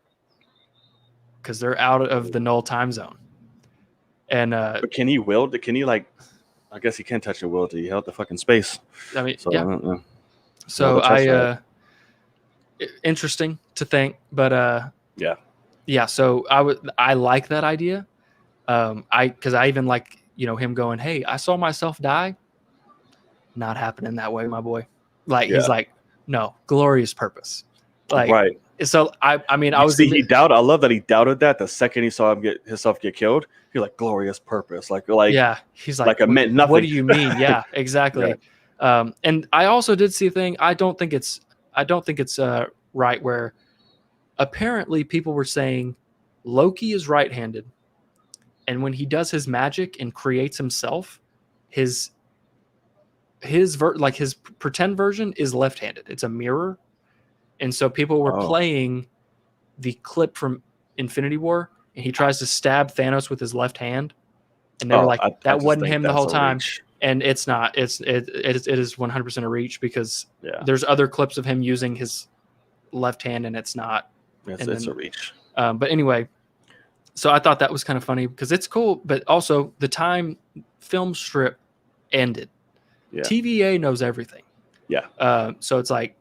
because they're out of the null time zone. And but can he wield? Can he like? I guess he can't touch the wield. He held the fucking space. I mean, so, yeah. So interesting to think, but yeah. So I like that idea. Because I even like, you know, him going, hey, I saw myself die. Not happening that way, my boy. Like he's like, no, glorious purpose. Like right. So I mean, he doubted. I love that he doubted that the second he saw himself get killed. He's like, glorious purpose, like yeah. He's like it meant nothing. What do you mean? Yeah, exactly. Right. And I also did see a thing. I don't think it's right, where apparently people were saying Loki is right-handed, and when he does his magic and creates himself, his pretend version is left-handed. It's a mirror. And so people were playing the clip from Infinity War, and he tries to stab Thanos with his left hand, and they were like, "That wasn't him the whole time." And it's not. It is 100% a reach, because there's other clips of him using his left hand, and it's not. It's a reach. But anyway, so I thought that was kind of funny because it's cool, but also the time film strip ended. Yeah. TVA knows everything. Yeah. So it's like.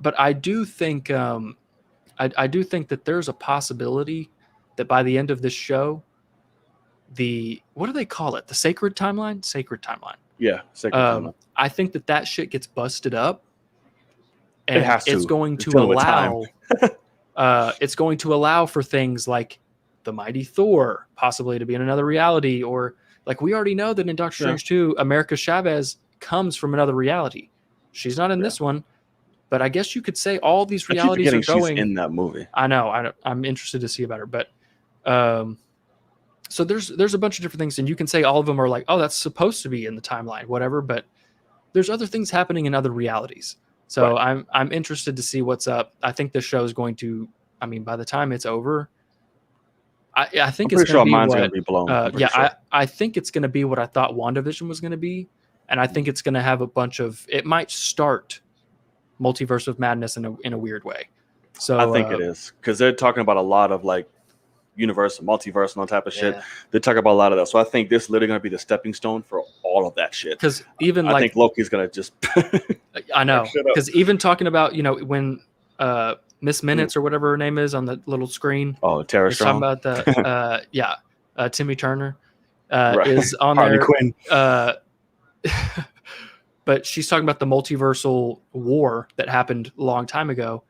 But I do think I do think that there's a possibility that by the end of this show, what do they call it? The sacred timeline? Sacred timeline. Yeah, second timeline. I think that shit gets busted up, It and has to. it's going It's to dealing with time. allow it's going to allow for things like the mighty Thor possibly to be in another reality, or like we already know that in Doctor Strange 2, America Chavez comes from another reality. She's not in this one, but I guess you could say all these I keep realities are forgetting going she's in that movie. I know. I'm interested to see about her, but so there's a bunch of different things, and you can say all of them are like, oh, that's supposed to be in the timeline, whatever. But there's other things happening in other realities. So I'm interested to see what's up. I think this show is going to. I mean, by the time it's over, I think it's going to be mine's what. Gonna be blown. I think it's going to be what I thought WandaVision was going to be, and I think it's going to have a bunch of. It might start Multiverse of Madness in a weird way. So I think it is, because they're talking about a lot of like universe, multiverse, and all type of shit. They talk about a lot of that. So I think this is literally going to be the stepping stone for all of that shit. Because even I think Loki's going to just. I know, because even talking about when Miss Minutes or whatever her name is on the little screen. Oh, Tara Strong. Talking about the Timmy Turner is on Harley there. Quinn. But she's talking about the multiversal war that happened a long time ago.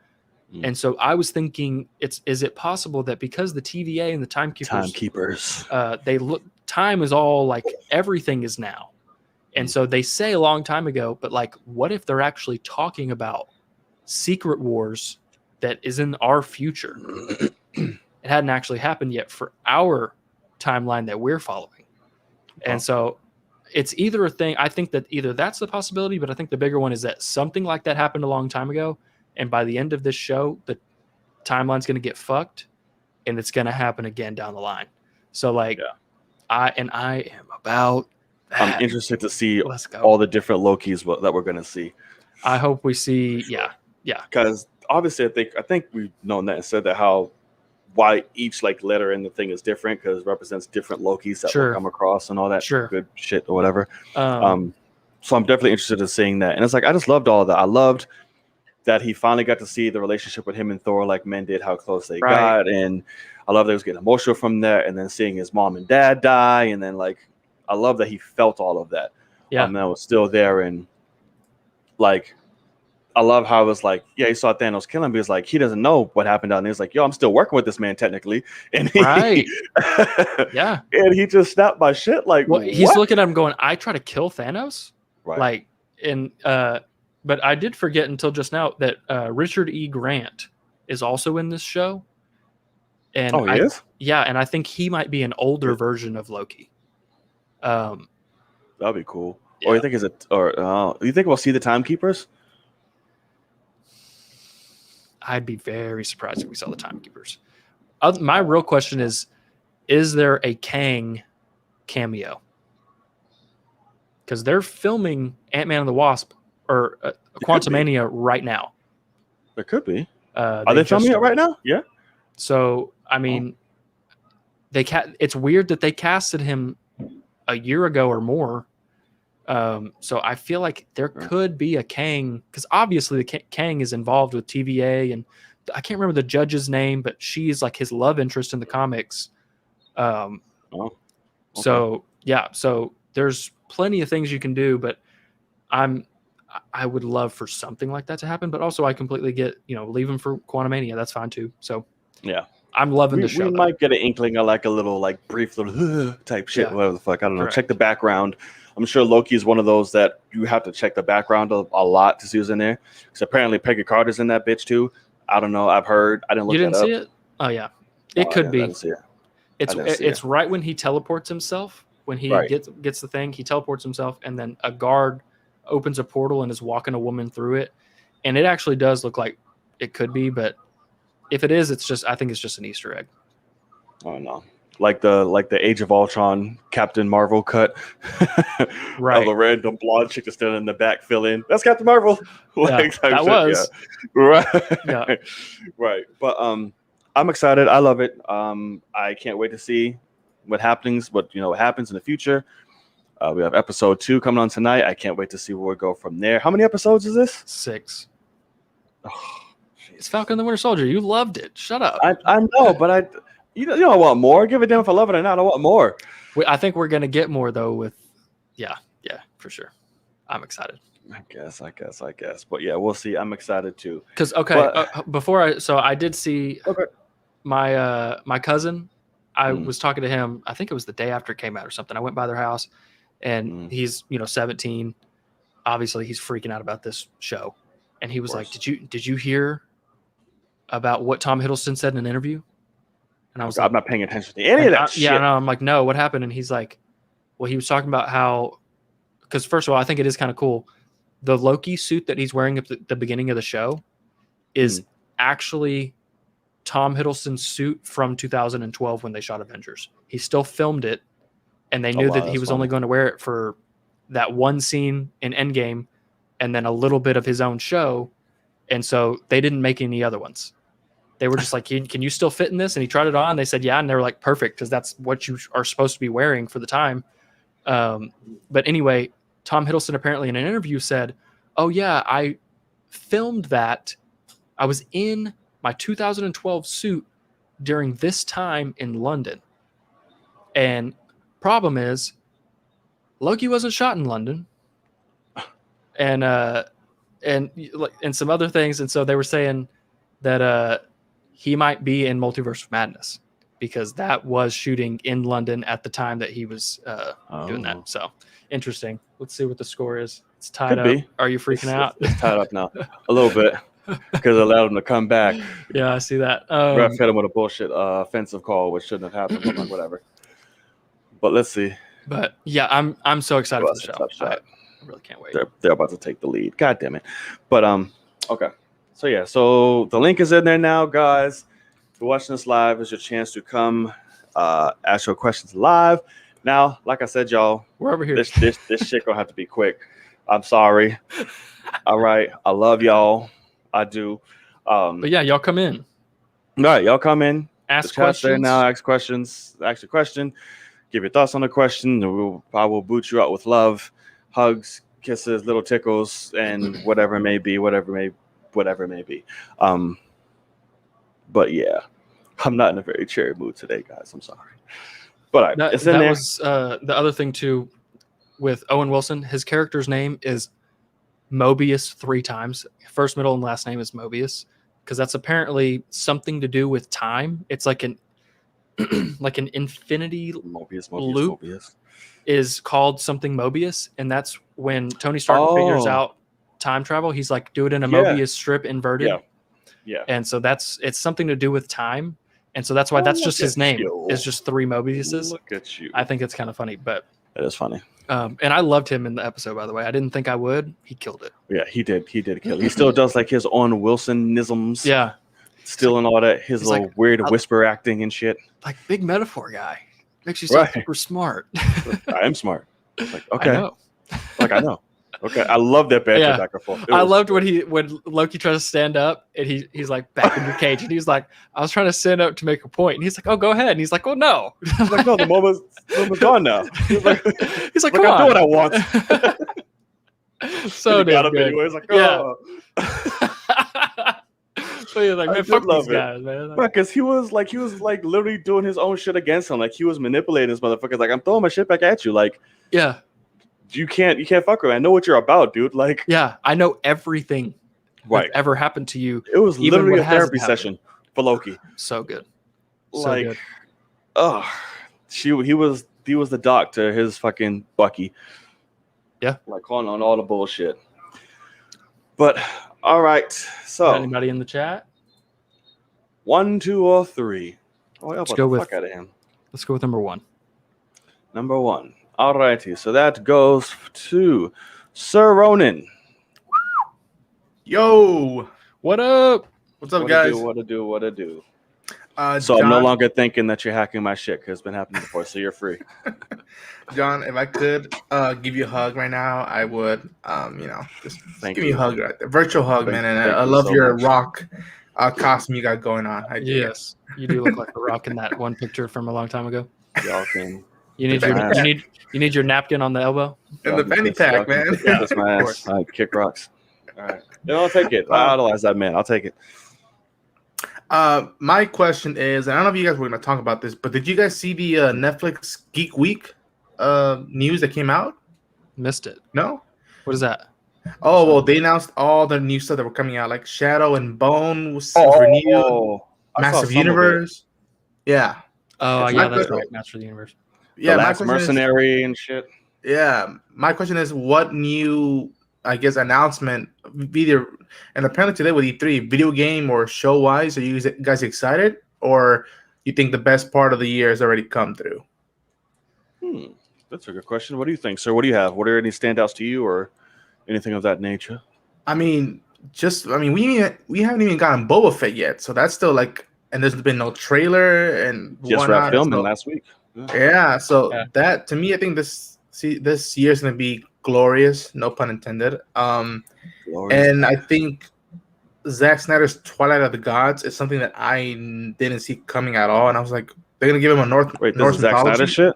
And so I was thinking, is it possible that because the TVA and the timekeepers, time is all like everything is now, and so they say a long time ago, but like, what if they're actually talking about secret wars that is in our future? It hadn't actually happened yet for our timeline that we're following, and so it's either a thing. I think that either that's the possibility, but I think the bigger one is that something like that happened a long time ago. And by the end of this show, the timeline's going to get fucked, and it's going to happen again down the line. So, like, I am about that. I'm interested to see all the different Lokis that we're going to see. I hope we see, yeah. Because obviously, I think we've known that and said that why each like letter in the thing is different, because it represents different Lokis that we'll come across and all that good shit or whatever. So I'm definitely interested in seeing that. And it's like, I just loved all of that. I loved that he finally got to see the relationship with him and Thor, like men did, how close they got. And I love that he was getting emotional from there, and then seeing his mom and dad die. And then like, I love that he felt all of that. Yeah. That was still there. And like, I love how it was like, he saw Thanos kill him, but he was like, he doesn't know what happened down there. He's like, yo, I'm still working with this man technically. And and he just snapped my shit. Like, he's looking at him going, I try to kill Thanos? Right. Like, and but I did forget until just now that Richard E. Grant is also in this show. And he is? Yeah, and I think he might be an older version of Loki. That'd be cool. Yeah. Or you think you think we'll see the Timekeepers? I'd be very surprised if we saw the Timekeepers. My real question is there a Kang cameo? Because they're filming Ant-Man and the Wasp or Quantumania right now. There could be. Are they filming it right now? Yeah. So, I mean, it's weird that they casted him a year ago or more. So I feel like there could be a Kang, because obviously the Kang is involved with TVA, and I can't remember the judge's name, but she's like his love interest in the comics. So there's plenty of things you can do, but I would love for something like that to happen, but also I completely get, leave him for Quantumania. That's fine too. So yeah, I'm loving the show. We might get an inkling of like a little, like brief little type shit, whatever the fuck. I don't know. Check the background. I'm sure Loki is one of those that you have to check the background a lot to see who's in there. Because apparently Peggy Carter's in that bitch too. I don't know. I've heard. I didn't look. You didn't see it? Oh yeah, it could be. It's right when he teleports himself. When he gets the thing, he teleports himself, and then a guard opens a portal and is walking a woman through it, and it actually does look like it could be, but if it is, I think it's just an Easter egg. Oh no, like the Age of Ultron Captain Marvel cut, right? Of a random blonde chick just standing in the back, fill in. That's Captain Marvel. That was right, right. But I'm excited. I love it. I can't wait to see what happens. What happens in the future. We have episode 2 coming on tonight. I can't wait to see where we go from there. How many episodes is this? 6. Oh, it's Falcon and the Winter Soldier. You loved it. Shut up. I know, but You don't want more. Give a damn if I love it or not. I want more. I think we're gonna get more though. With yeah, for sure. I'm excited. I guess. But yeah, we'll see. I'm excited too. Because before I did see my cousin. I was talking to him. I think it was the day after it came out or something. I went by their house, and he's 17. Obviously, he's freaking out about this show, and he was like, "Did you hear about what Tom Hiddleston said in an interview?" And I was like, I'm not paying attention to any of that shit. Yeah, no, I'm like, no, what happened? And he's like, well, he was talking about how, because first of all, I think it is kind of cool. The Loki suit that he's wearing at the beginning of the show is actually Tom Hiddleston's suit from 2012 when they shot Avengers. He still filmed it, and they knew that he was only going to wear it for that one scene in Endgame and then a little bit of his own show. And so they didn't make any other ones. They were just like, can you still fit in this? And he tried it on. They said, yeah. And they were like, perfect, because that's what you are supposed to be wearing for the time. But anyway, Tom Hiddleston apparently in an interview said, oh, yeah, I filmed that. I was in my 2012 suit during this time in London. And problem is, Loki wasn't shot in London. And some other things. And so they were saying that he might be in Multiverse of Madness because that was shooting in London at the time that he was doing that. So interesting. Let's see what the score is. It's tied up. Are you freaking out? It's tied up now. A little bit because it allowed him to come back. Yeah, I see that. Ref hit him with a bullshit offensive call, which shouldn't have happened, but like, whatever. But let's see. But yeah, I'm so excited for the show. I really can't wait. They're about to take the lead. God damn it. But okay. So yeah, so the link is in there now, guys. If you're watching this live, it's your chance to come ask your questions live. Now, like I said, y'all, we're over here. This shit gonna have to be quick. I'm sorry. All right, I love y'all. I do. But yeah, y'all come in. All right, y'all come in. Ask questions. There now. Ask questions. Ask a question. Give your thoughts on the question. I will boot you out with love, hugs, kisses, little tickles, and whatever it may be. Whatever it may be. But yeah, I'm not in a very cheery mood today, guys. I'm sorry. But it's in there. That was the other thing too with Owen Wilson. His character's name is Mobius 3 times. First, middle, and last name is Mobius because that's apparently something to do with time. It's like an infinity loop is called something Mobius, and that's when Tony Stark figures out time travel. He's like, do it in a Mobius strip inverted. Yeah. And so it's something to do with time. And so that's why that's just his name. It's just 3 Mobiuses. Look at you. I think it's kind of funny, but it is funny. And I loved him in the episode, by the way. I didn't think I would. He killed it. Yeah, he did kill it. He still does like his own Wilsonisms. Yeah. Still and all that. His little weird whisper acting and shit. Like big metaphor guy. Makes you so super smart. I am smart. Like, okay. I know. I know. Okay. I love that banter back and forth. I loved when Loki tries to stand up and he's like, back in your cage. And he's like, I was trying to stand up to make a point. And he's like, oh, go ahead. And he's like, oh, no. He's like, no, the moment's gone now. He's like, come on. I do what I want. So damn good. Anyway. He's like, oh. So he's like, man, fuck these guys, man. Because he was like literally doing his own shit against him. Like he was manipulating his motherfuckers. Like, I'm throwing my shit back at you. Like, yeah. You can't fuck with me. I know what you're about, dude. Like, yeah, I know everything that ever happened to you. It was literally a therapy session for Loki. So good. So good. He was the doc to his fucking Bucky. Yeah. Like calling on all the bullshit. But all right. So anybody in the chat? 1, 2, or 3. Oh, let's go with fuck out of him. Let's go with number 1. Number 1. Alrighty, so that goes to Sir Ronan. Yo, what up? What's up, guys? What to do? So John, I'm no longer thinking that you're hacking my shit because it's been happening before, so you're free. John, if I could give you a hug right now, I would. Just give me a hug right there, virtual hug, man. And I love your rock costume you got going on. Yes, you do look like a rock in that one picture from a long time ago. Y'all can. You need your napkin on the elbow and the fanny pack, man. Yeah, that's my ass. All right, kick rocks. All right, I'll take it. I idolize that man. I'll take it. My question is, and I don't know if you guys were going to talk about this, but did you guys see the Netflix Geek Week news that came out? Missed it. No. What is that? Oh well, they announced all the new stuff that were coming out, like Shadow and Bone was renewed, Massive Universe. Yeah. Oh yeah, that's right. Master of the Universe. Yeah, the Last Mercenary and shit. Yeah, my question is, what new, I guess, announcement, either, and apparently today with E3, video game or show wise, are you guys excited, or you think the best part of the year has already come through? That's a good question. What do you think, sir? What do you have? What are any standouts to you, or anything of that nature? I mean, we haven't even gotten Boba Fett yet, so that's still like, and there's been no trailer and just wrapped filming last week. Yeah, so that to me, I think this year's gonna be glorious, no pun intended. And I think Zack Snyder's Twilight of the Gods is something that I didn't see coming at all, and I was like, they're gonna give him a Norse Zack Snyder shit.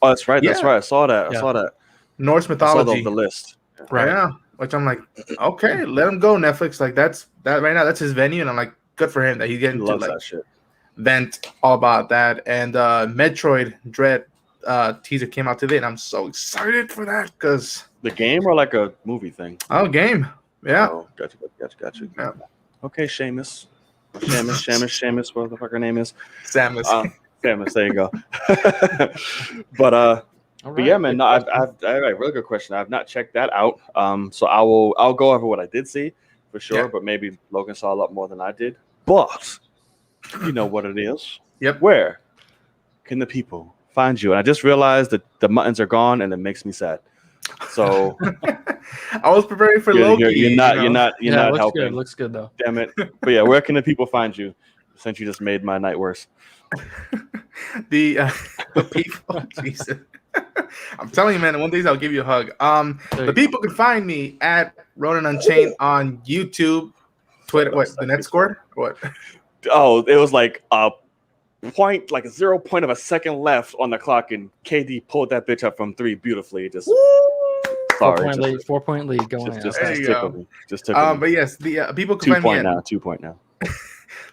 Oh, that's right. That's right. I saw that. Yeah. I saw that. Norse mythology. I saw the list. Right. Yeah, which I'm like, okay, let him go, Netflix. Like that right now. That's his venue, and I'm like, good for him that he's getting to like that shit. Vent all about that. And Metroid Dread teaser came out today, and I'm so excited for that because the game or like a movie thing. Oh, game. Yeah. Oh, gotcha. Yeah. Okay, Seamus, whatever the fuck her name is. Samus. Samus, there you go. But yeah, man, no, I have a really good question. I've not checked that out. So I'll go over what I did see for sure, but maybe Logan saw a lot more than I did. But you know what it is. Yep. Where can the people find you? And I just realized that the muttons are gone, and it makes me sad. So I was preparing for Loki. You're not helping. Good. Looks good though. Damn it. But yeah, where can the people find you? Since you just made my night worse. The people, Jesus. I'm telling you, man. One of these, I'll give you a hug. The people can find me at Ronan Unchained on YouTube, Twitter. What, the net score? What? Oh, it was like a point, like a 0 point of a second left on the clock, and KD pulled that bitch up from 3 beautifully. Just 4-point lead going on. Just took me. But yes, the people can find me at 2 point now.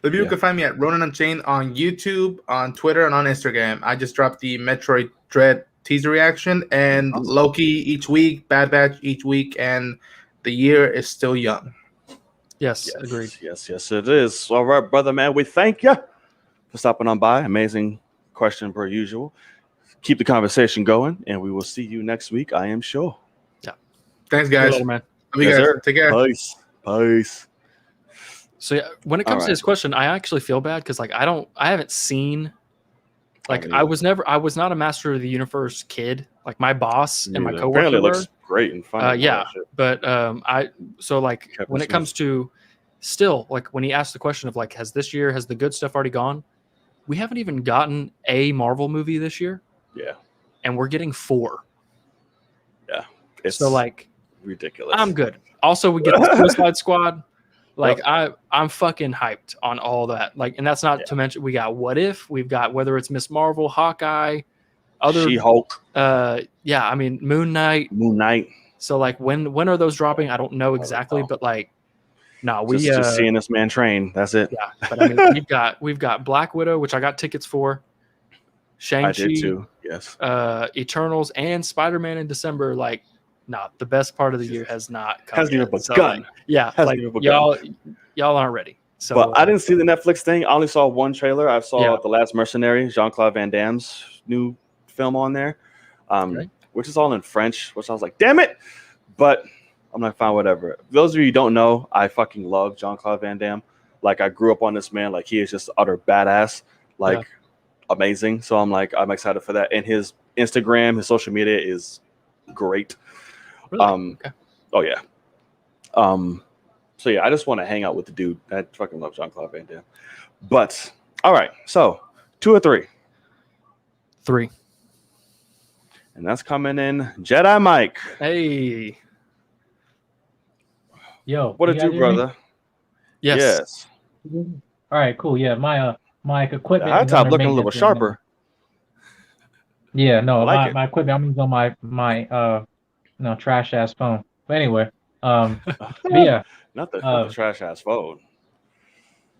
The people can find me at Ronan Unchained on YouTube, on Twitter, and on Instagram. I just dropped the Metroid Dread teaser reaction and Loki each week, Bad Batch each week, and the year is still young. Yes, agreed. Yes, it is. All right, brother, man, we thank you for stopping on by. Amazing question per usual. Keep the conversation going, and we will see you next week, I am sure. Yeah. Thanks, guys. Later, man. Love you guys. Take care. Peace. So yeah, when it comes to this question, I actually feel bad because like I haven't seen, like I was not a Master of the Universe kid. Like my boss and my coworker apparently looks great and fun. But when it comes to still, like when he asked the question of like, has the good stuff already gone? We haven't even gotten a Marvel movie this year. Yeah. And we're getting 4. Yeah. It's so like ridiculous. I'm good. Also, we get the Suicide Squad. Like I'm fucking hyped on all that. Like, and that's not to mention we got What If, we've got whether it's Miss Marvel, Hawkeye, other She-Hulk. I mean Moon Knight. So like when are those dropping? I don't know exactly, but like we just seeing this man train. That's it. Yeah, but I mean we've got Black Widow, which I got tickets for. Shang-Chi, I did too. Yes. Eternals and Spider-Man in December. Like, the best part of the year has not come. Hasn't even begun. Y'all aren't ready. So, but I didn't see the Netflix thing. I only saw one trailer. I saw The Last Mercenary, Jean-Claude Van Damme's new film on there, which is all in French. Which I was like, damn it! But I'm like, fine, whatever. For those of you who don't know, I fucking love Jean-Claude Van Damme. Like, I grew up on this man. Like, he is just utter badass. Like, amazing. So I'm excited for that. And his Instagram, his social media is great. Really? Oh yeah. So yeah, I just want to hang out with the dude. I fucking love Jean-Claude Van Damme. But all right, so 2 or 3. 3. And that's coming in Jedi Mike. Hey. Yo. What did you, brother? Yes. All right, cool. Yeah, my equipment. The high top looking a little sharper. Yeah, no, like my equipment. I'm using my trash ass phone. But anyway, but yeah, not the trash ass phone.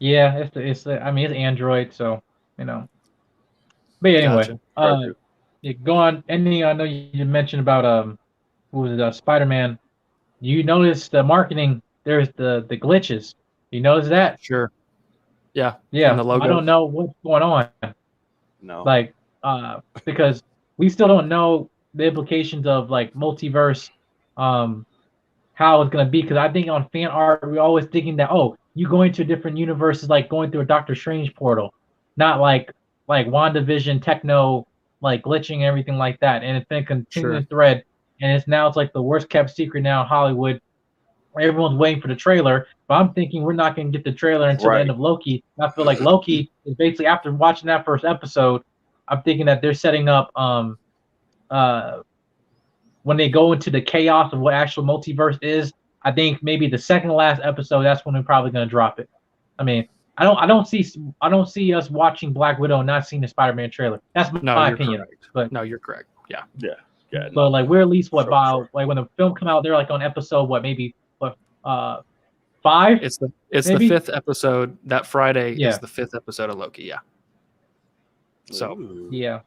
Yeah, it's I mean it's Android, so you know. But yeah, anyway, Gotcha. yeah, go on. Any I know you mentioned about what was it, Spider-Man. You notice the marketing? There's the glitches. You notice that? Sure. Yeah. In Yeah, the I logo. don't know what's going on. No. Like, because we still don't know the implications of like multiverse, how it's gonna be. Because I think on fan art we're always thinking that you going to a different universe is like going through a Doctor Strange portal, not like WandaVision techno like glitching and everything like that. And it's been a continuous thread, and it's like the worst kept secret now in Hollywood. Everyone's waiting for the trailer, but I'm thinking we're not going to get the trailer until the end of Loki. I feel like Loki is basically after watching that first episode. I'm thinking that they're setting up when they go into the chaos of what actual multiverse is. I think maybe the second to last episode, that's when they're probably going to drop it. I mean, I don't see us watching Black Widow and not seeing the Spider-Man trailer. That's my opinion. Correct. But no, you're correct. Yeah. Yeah. But like we're at least like when the film come out, they're like on episode maybe 5? It's the 5th episode. That Friday is the 5th episode of Loki. Yeah. So yeah,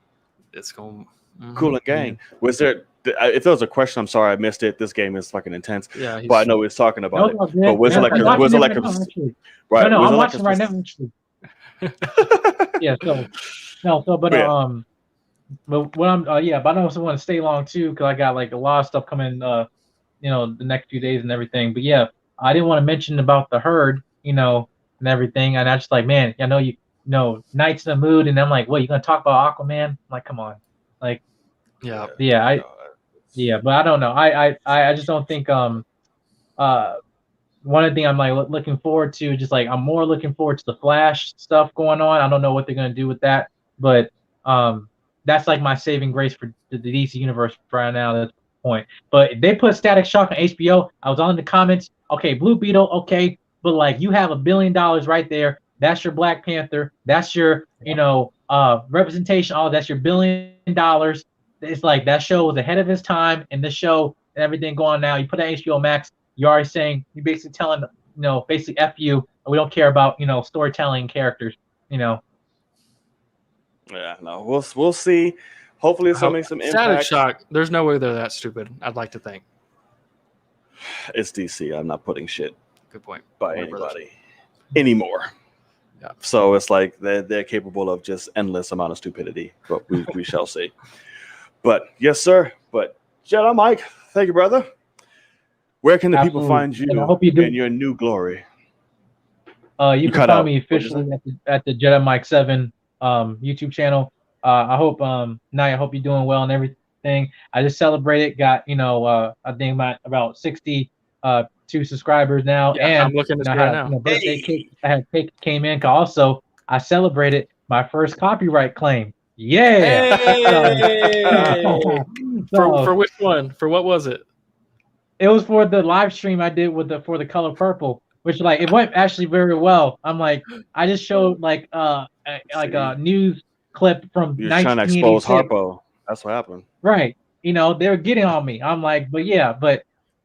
it's going cool and gang. Was there? If there was a question, I'm sorry I missed it. This game is fucking intense. Yeah, but I know we was talking about it. But was it like right? No, I'm watching right now actually. Yeah. But what I'm but I don't want to stay long too because I got like a lot of stuff coming the next few days and everything. But yeah, I didn't want to mention about the herd, and everything. And I just like, man, I know you know, Night's in the mood, and I'm like, what, you gonna talk about Aquaman? I'm like, come on. Like but I don't know. I just don't think one of the things I'm like looking forward to, just like I'm more looking forward to the Flash stuff going on. I don't know what they're gonna do with that, but that's like my saving grace for the DC universe right now. That's the point. But if they put Static Shock on HBO, I was on the comments. Okay, Blue Beetle, okay, but like you have $1 billion right there. That's your Black Panther. That's your representation. Oh, that's your $1 billion. It's like that show was ahead of its time, and this show and everything going on now. You put it on HBO Max. You're already saying you're basically telling basically F you. We don't care about storytelling characters. Yeah, no, we'll see. Hopefully, it's gonna make some impact. Static Shock. There's no way they're that stupid. I'd like to think. It's DC. I'm not putting shit. Good point. By anybody anymore. Yeah. So it's like they're capable of just endless amount of stupidity. But we shall see. But yes, sir. But Jedi Mike, thank you, brother. Where can the people find you in your new glory? You can find me officially at the Jedi Mike 7 YouTube channel. I hope Nye, I hope you're doing well and everything. I just celebrated, got I think about 62 subscribers now, and I'm looking at right now. Birthday cake, I had cake came in. Also, I celebrated my first copyright claim. Yeah. Hey! For which one? For what was it? It was for the live stream I did for the Color Purple, which like it went actually very well. I'm like, I just showed like a news clip from You're trying to expose Harpo. That's what happened. Right. They were getting on me. I'm like, So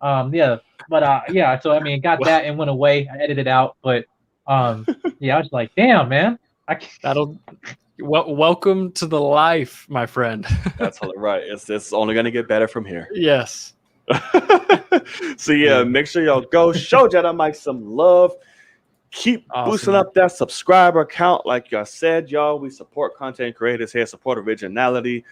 I mean, got that and went away. I edited it out, but I was like, damn, man. Welcome to the life, my friend. That's right. It's only gonna get better from here. Yes. So make sure y'all go show Jedi Mike some love. Keep boosting up that subscriber count. Like I said, y'all, we support content creators here, support originality.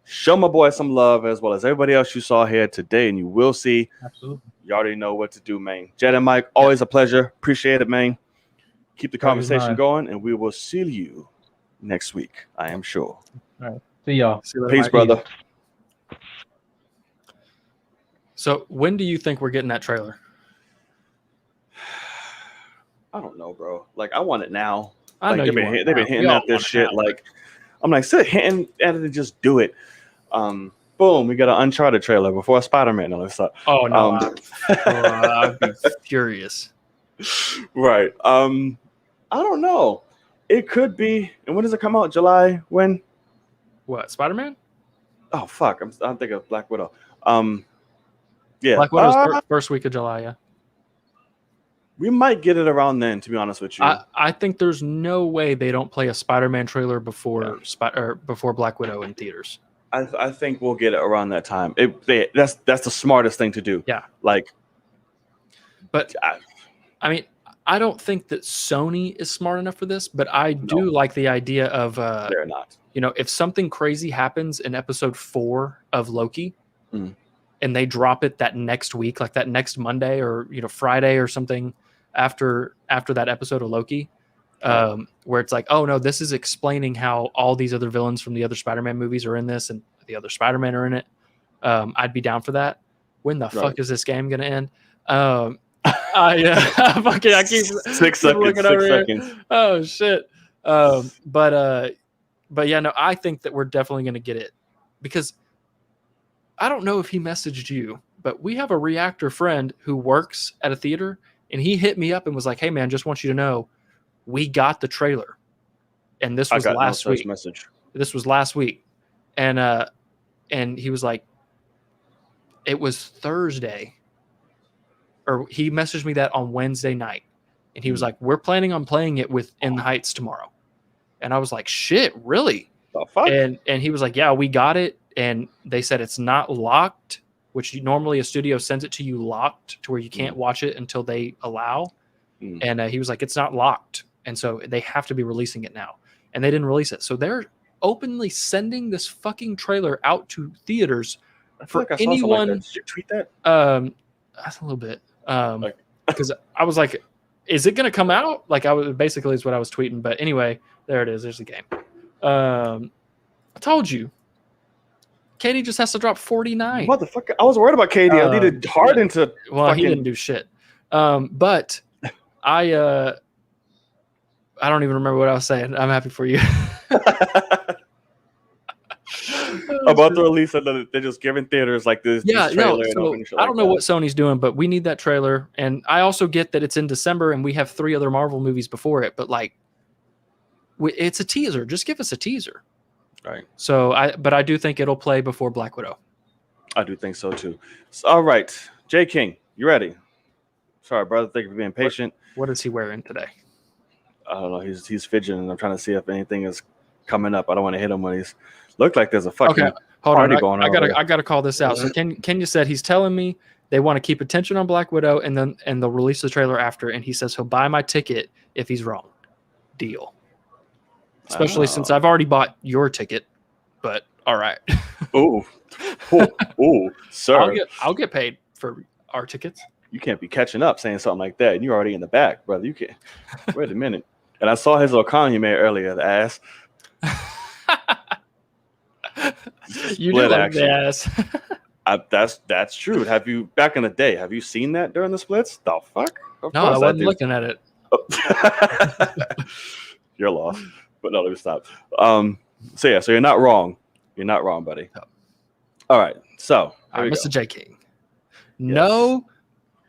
Show my boy some love as well as everybody else you saw here today, and you will see. Absolutely. You already know what to do, man. Jedi Mike, always a pleasure. Appreciate it, man. Keep the conversation going, and we will see you next week, I am sure. All right. See y'all. Peace, brother. So when do you think we're getting that trailer? I don't know, bro. Like, I want it now. I know they've been hitting at this shit. Like, I'm like, sit hitting at it and just do it. Boom, we got an Uncharted trailer before Spider-Man. Oh no, I'd be furious. Right. I don't know. It could be. And when does it come out? July? When? What? Spider-Man? Oh fuck! I'm thinking of Black Widow. Yeah, Black Widow's first week of July. Yeah. We might get it around then, to be honest with you. I think there's no way they don't play a Spider-Man trailer before before Black Widow in theaters. I think we'll get it around that time. That's the smartest thing to do. Yeah. Like, but I mean, I don't think that Sony is smart enough for this, but I do like the idea of they're not. You know, if something crazy happens in episode 4 of Loki, and they drop it that next week, like that next Monday or Friday or something after that episode of Loki, where it's like, oh no, this is explaining how all these other villains from the other Spider-Man movies are in this, and the other Spider-Man are in it. I'd be down for that. When the fuck is this game gonna end? I keep 6 seconds. 6 seconds. Oh shit. But yeah, no, I think that we're definitely going to get it, because I don't know if he messaged you, but we have a reactor friend who works at a theater, and he hit me up and was like, "Hey man, just want you to know, we got the trailer," and this was last week. Message. This was last week, and he was like, it was Thursday, or he messaged me that on Wednesday night, and he was like, "We're planning on playing it with In the Heights tomorrow." And I was like, shit, really? The fuck? And he was like, yeah, we got it. And they said it's not locked, which normally a studio sends it to you locked to where you can't watch it until they allow. And he was like, it's not locked. And so they have to be releasing it now. And they didn't release it. So they're openly sending this fucking trailer out to theaters for anyone. Like, did you tweet that? That's a little bit. Because I was like, is it going to come out? Like, basically is what I was tweeting. But anyway, there it is. There's the game. I told you. Katie just has to drop 49. Motherfucker. I was worried about Katie. I needed Harden to. Well, he didn't do shit. But I don't even remember what I was saying. I'm happy for you. About the release of they're just giving theaters like this. Yeah, this trailer I don't know what Sony's doing, but we need that trailer. And I also get that it's in December and we have 3 other Marvel movies before it, but like, it's a teaser. Just give us a teaser. Right. So I do think it'll play before Black Widow. I do think so too. All right. J King, you ready? Sorry, brother. Thank you for being patient. What is he wearing today? I don't know. He's fidgeting. I'm trying to see if anything is coming up. I don't want to hit him when he's looked like there's a fucking party going on. I gotta call this out. So Kenya said he's telling me they want to keep attention on Black Widow and they'll release the trailer after, and he says he'll buy my ticket if he's wrong. Deal. Especially since I've already bought your ticket, but all right. Oh, sir. I'll get paid for our tickets. You can't be catching up saying something like that. And you're already in the back, brother. You can't. Wait a minute. And I saw his little comment you made earlier, the ass. You do like the ass. That's true. Have you, back in the day, have you seen that during the splits? The fuck? No, I wasn't looking at it. You're lost. But no, let me stop. So you're not wrong. You're not wrong, buddy. No. All right. So, all right, Mr. J King. No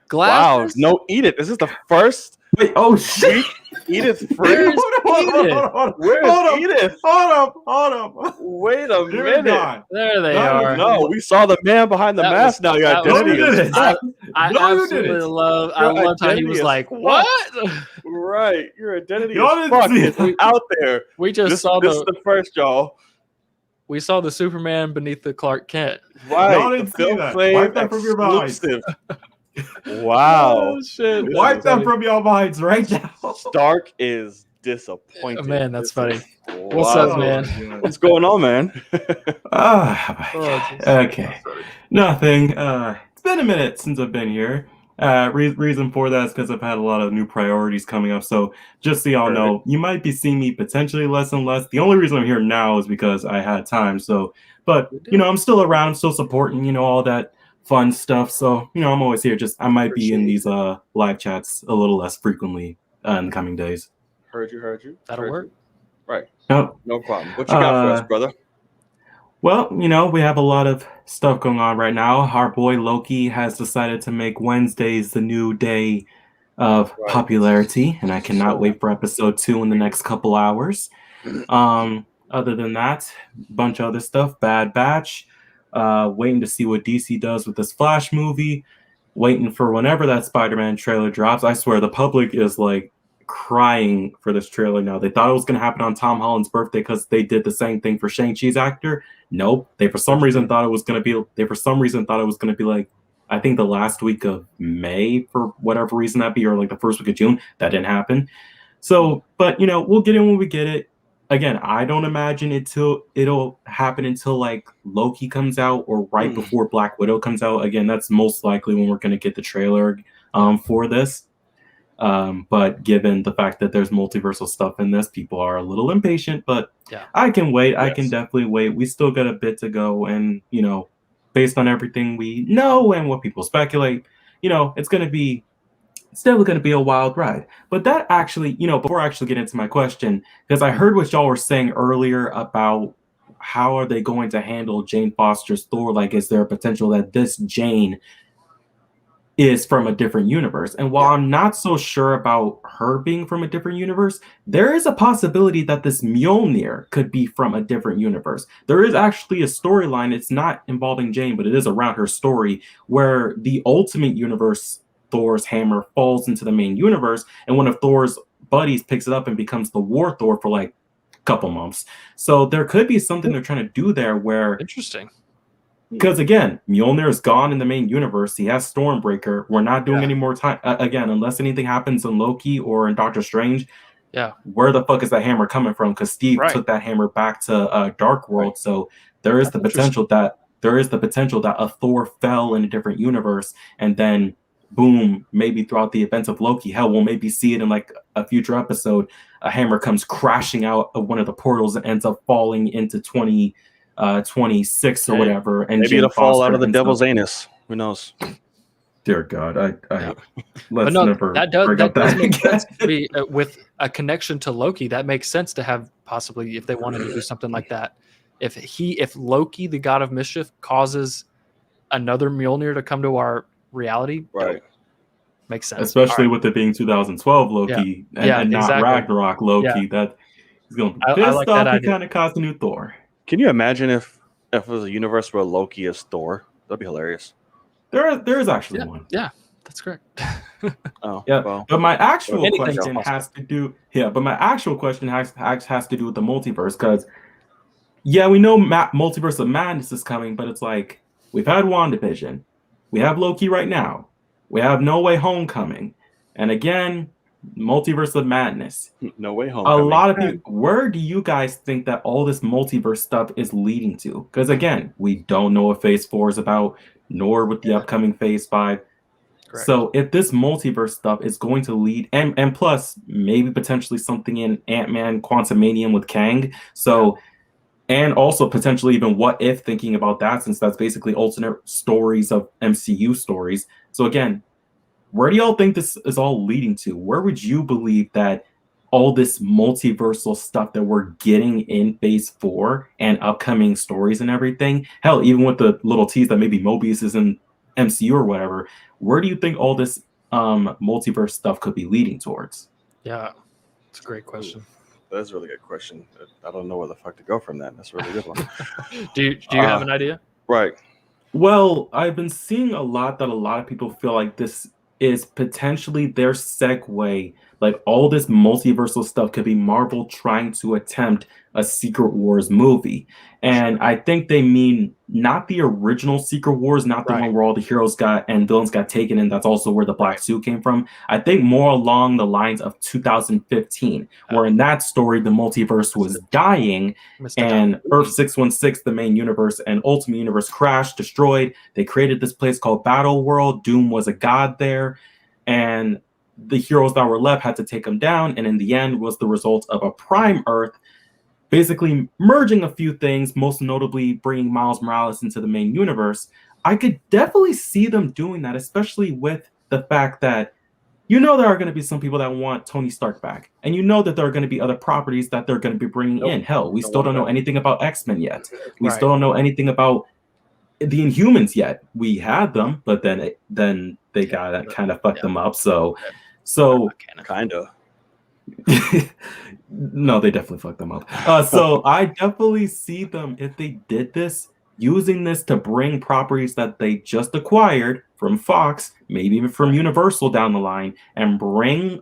glasses. Wow. No, eat it. This is the first. Wait, oh shit. Edith's free. Where's Edith? Hold up. Wait a minute. There they are. No, we saw the man behind the mask. Now your identity is. I absolutely love. I loved how he was like, "What?" Right, your identity is out there. We just saw this is the first, y'all. We saw the Superman beneath the Clark Kent. Right, y'all didn't see that. Wipe that from your minds. Wow. Oh, shit. Wipe that from your minds right now. Stark is disappointed. Oh, man, that's funny. What's up, man? What's going on, man? Okay. Nothing. It's been a minute since I've been here. Reason for that is because I've had a lot of new priorities coming up. So just so y'all know, you might be seeing me potentially less and less. The only reason I'm here now is because I had time. So, but, I'm still around. I'm still supporting, all that fun stuff. So, I'm always here. Just I might be in these live chats a little less frequently in the coming days. Heard you. That'll work. Right. No problem. What you got for us, brother? Well, we have a lot of stuff going on right now. Our boy Loki has decided to make Wednesdays the new day of popularity, and I cannot wait for episode 2 in the next couple hours. Other than that, a bunch of other stuff. Bad Batch. Waiting to see what DC does with this Flash movie. waiting for whenever that Spider-Man trailer drops. I swear the public is like crying for this trailer now. They thought it was going to happen on Tom Holland's birthday because they did the same thing for Shang-Chi's actor. Nope. They for some reason thought it was going to be like, I think the last week of May for whatever reason that be, or like the first week of June. That didn't happen. So, but we'll get it when we get it. Again, I don't imagine it'll happen until like Loki comes out or right before Black Widow comes out. Again, that's most likely when we're going to get the trailer for this. But given the fact that there's multiversal stuff in this, people are a little impatient, but I can wait. Yes. I can definitely wait. We still got a bit to go. And, based on everything we know and what people speculate, it's definitely going to be a wild ride. But that actually, before I actually get into my question, because I heard what y'all were saying earlier about how are they going to handle Jane Foster's Thor? Like, is there a potential that this Jane is from a different universe? And while I'm not so sure about her being from a different universe, there is a possibility that this Mjolnir could be from a different universe. There is actually a storyline, it's not involving Jane, but it is around her story, where the Ultimate Universe Thor's hammer falls into the main universe, and one of Thor's buddies picks it up and becomes the War Thor for like a couple months. So there could be something they're trying to do there where... Interesting. Because again, Mjolnir is gone in the main universe. He has Stormbreaker. We're not doing any more time. Again, unless anything happens in Loki or in Doctor Strange. Yeah. Where the fuck is that hammer coming from? Because Steve took that hammer back to Dark World. So there is the potential that a Thor fell in a different universe, and then boom, maybe throughout the events of Loki, hell, we'll maybe see it in like a future episode. A hammer comes crashing out of one of the portals and ends up falling into 26 or whatever, and maybe it'll fall out of the devil's anus. Who knows? Dear God, let's never. That does make sense to be with a connection to Loki. That makes sense to have possibly if they wanted to do something like that. If Loki, the god of mischief, causes another Mjolnir to come to our reality, makes sense. Especially with it being 2012 Loki and not Ragnarok Loki. That he's going to be pissed off. He kind of caused a new Thor. Can you imagine if it was a universe where Loki is Thor? That'd be hilarious. There is actually one. Yeah, that's correct. Well. But my actual question has to do. Yeah, but my actual question has to do with the multiverse, because we know Multiverse of Madness is coming, but it's like we've had WandaVision, we have Loki right now, we have No Way Home coming, and again, Multiverse of Madness. No Way Home. A lot of people. Where do you guys think that all this multiverse stuff is leading to? Because again, we don't know what Phase 4 is about, nor with the upcoming Phase 5. Correct. So if this multiverse stuff is going to lead, and plus maybe potentially something in Ant-Man Quantumanium with Kang. So, and also potentially even What If, thinking about that, since that's basically alternate stories of MCU stories. So again, where do y'all think this is all leading to? Where would you believe that all this multiversal stuff that we're getting in Phase 4 and upcoming stories and everything, hell, even with the little tease that maybe Mobius is in MCU or whatever, where do you think all this multiverse stuff could be leading towards? Yeah, it's a great question. That's a really good question. I don't know where the fuck to go from that. That's a really good one. Do you have an idea? Right. Well, I've been seeing a lot of people feel like this is potentially their segue. Like all this multiversal stuff could be Marvel trying to attempt a Secret Wars movie. And I think they mean not the original Secret Wars, not the one where all the heroes and villains got taken, and that's also where the black suit came from. I think more along the lines of 2015, where in that story, the multiverse was dying, and Earth 616, the main universe, and Ultimate Universe crashed, destroyed. They created this place called Battle World. Doom was a god there, and the heroes that were left had to take them down, and in the end was the result of a Prime Earth basically merging a few things, most notably bringing Miles Morales into the main universe. I could definitely see them doing that, especially with the fact that there are going to be some people that want Tony Stark back, and that there are going to be other properties that they're going to be bringing in. Hell, we still don't know anything about X-Men yet. We still don't know anything about the Inhumans yet. We had them, but then they got kind of fucked them up. So kind of. No, they definitely fucked them up. So I definitely see them, if they did this, using this to bring properties that they just acquired from Fox, maybe even from Universal down the line, and bring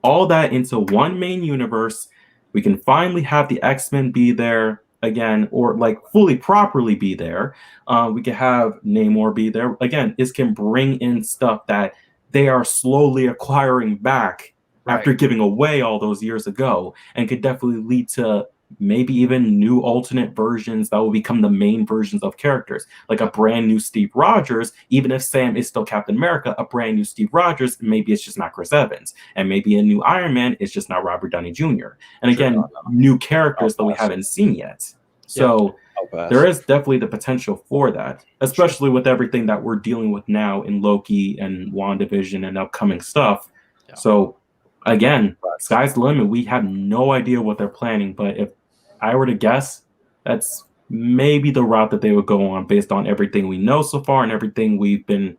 all that into one main universe. We can finally have the X-Men be there again, or like fully properly be there. We can have Namor be there again. This can bring in stuff that they are slowly acquiring back after giving away all those years ago, and could definitely lead to maybe even new alternate versions that will become the main versions of characters, like a brand new Steve Rogers. Even if Sam is still Captain America, a brand new Steve Rogers, maybe it's just not Chris Evans, and maybe a new Iron Man is just not Robert Downey Jr. And again, new characters that we haven't seen yet. So there is definitely the potential for that, especially with everything that we're dealing with now in Loki and WandaVision and upcoming stuff. So again, sky's the limit. We have no idea what they're planning, but if I were to guess, that's maybe the route that they would go on based on everything we know so far and everything we've been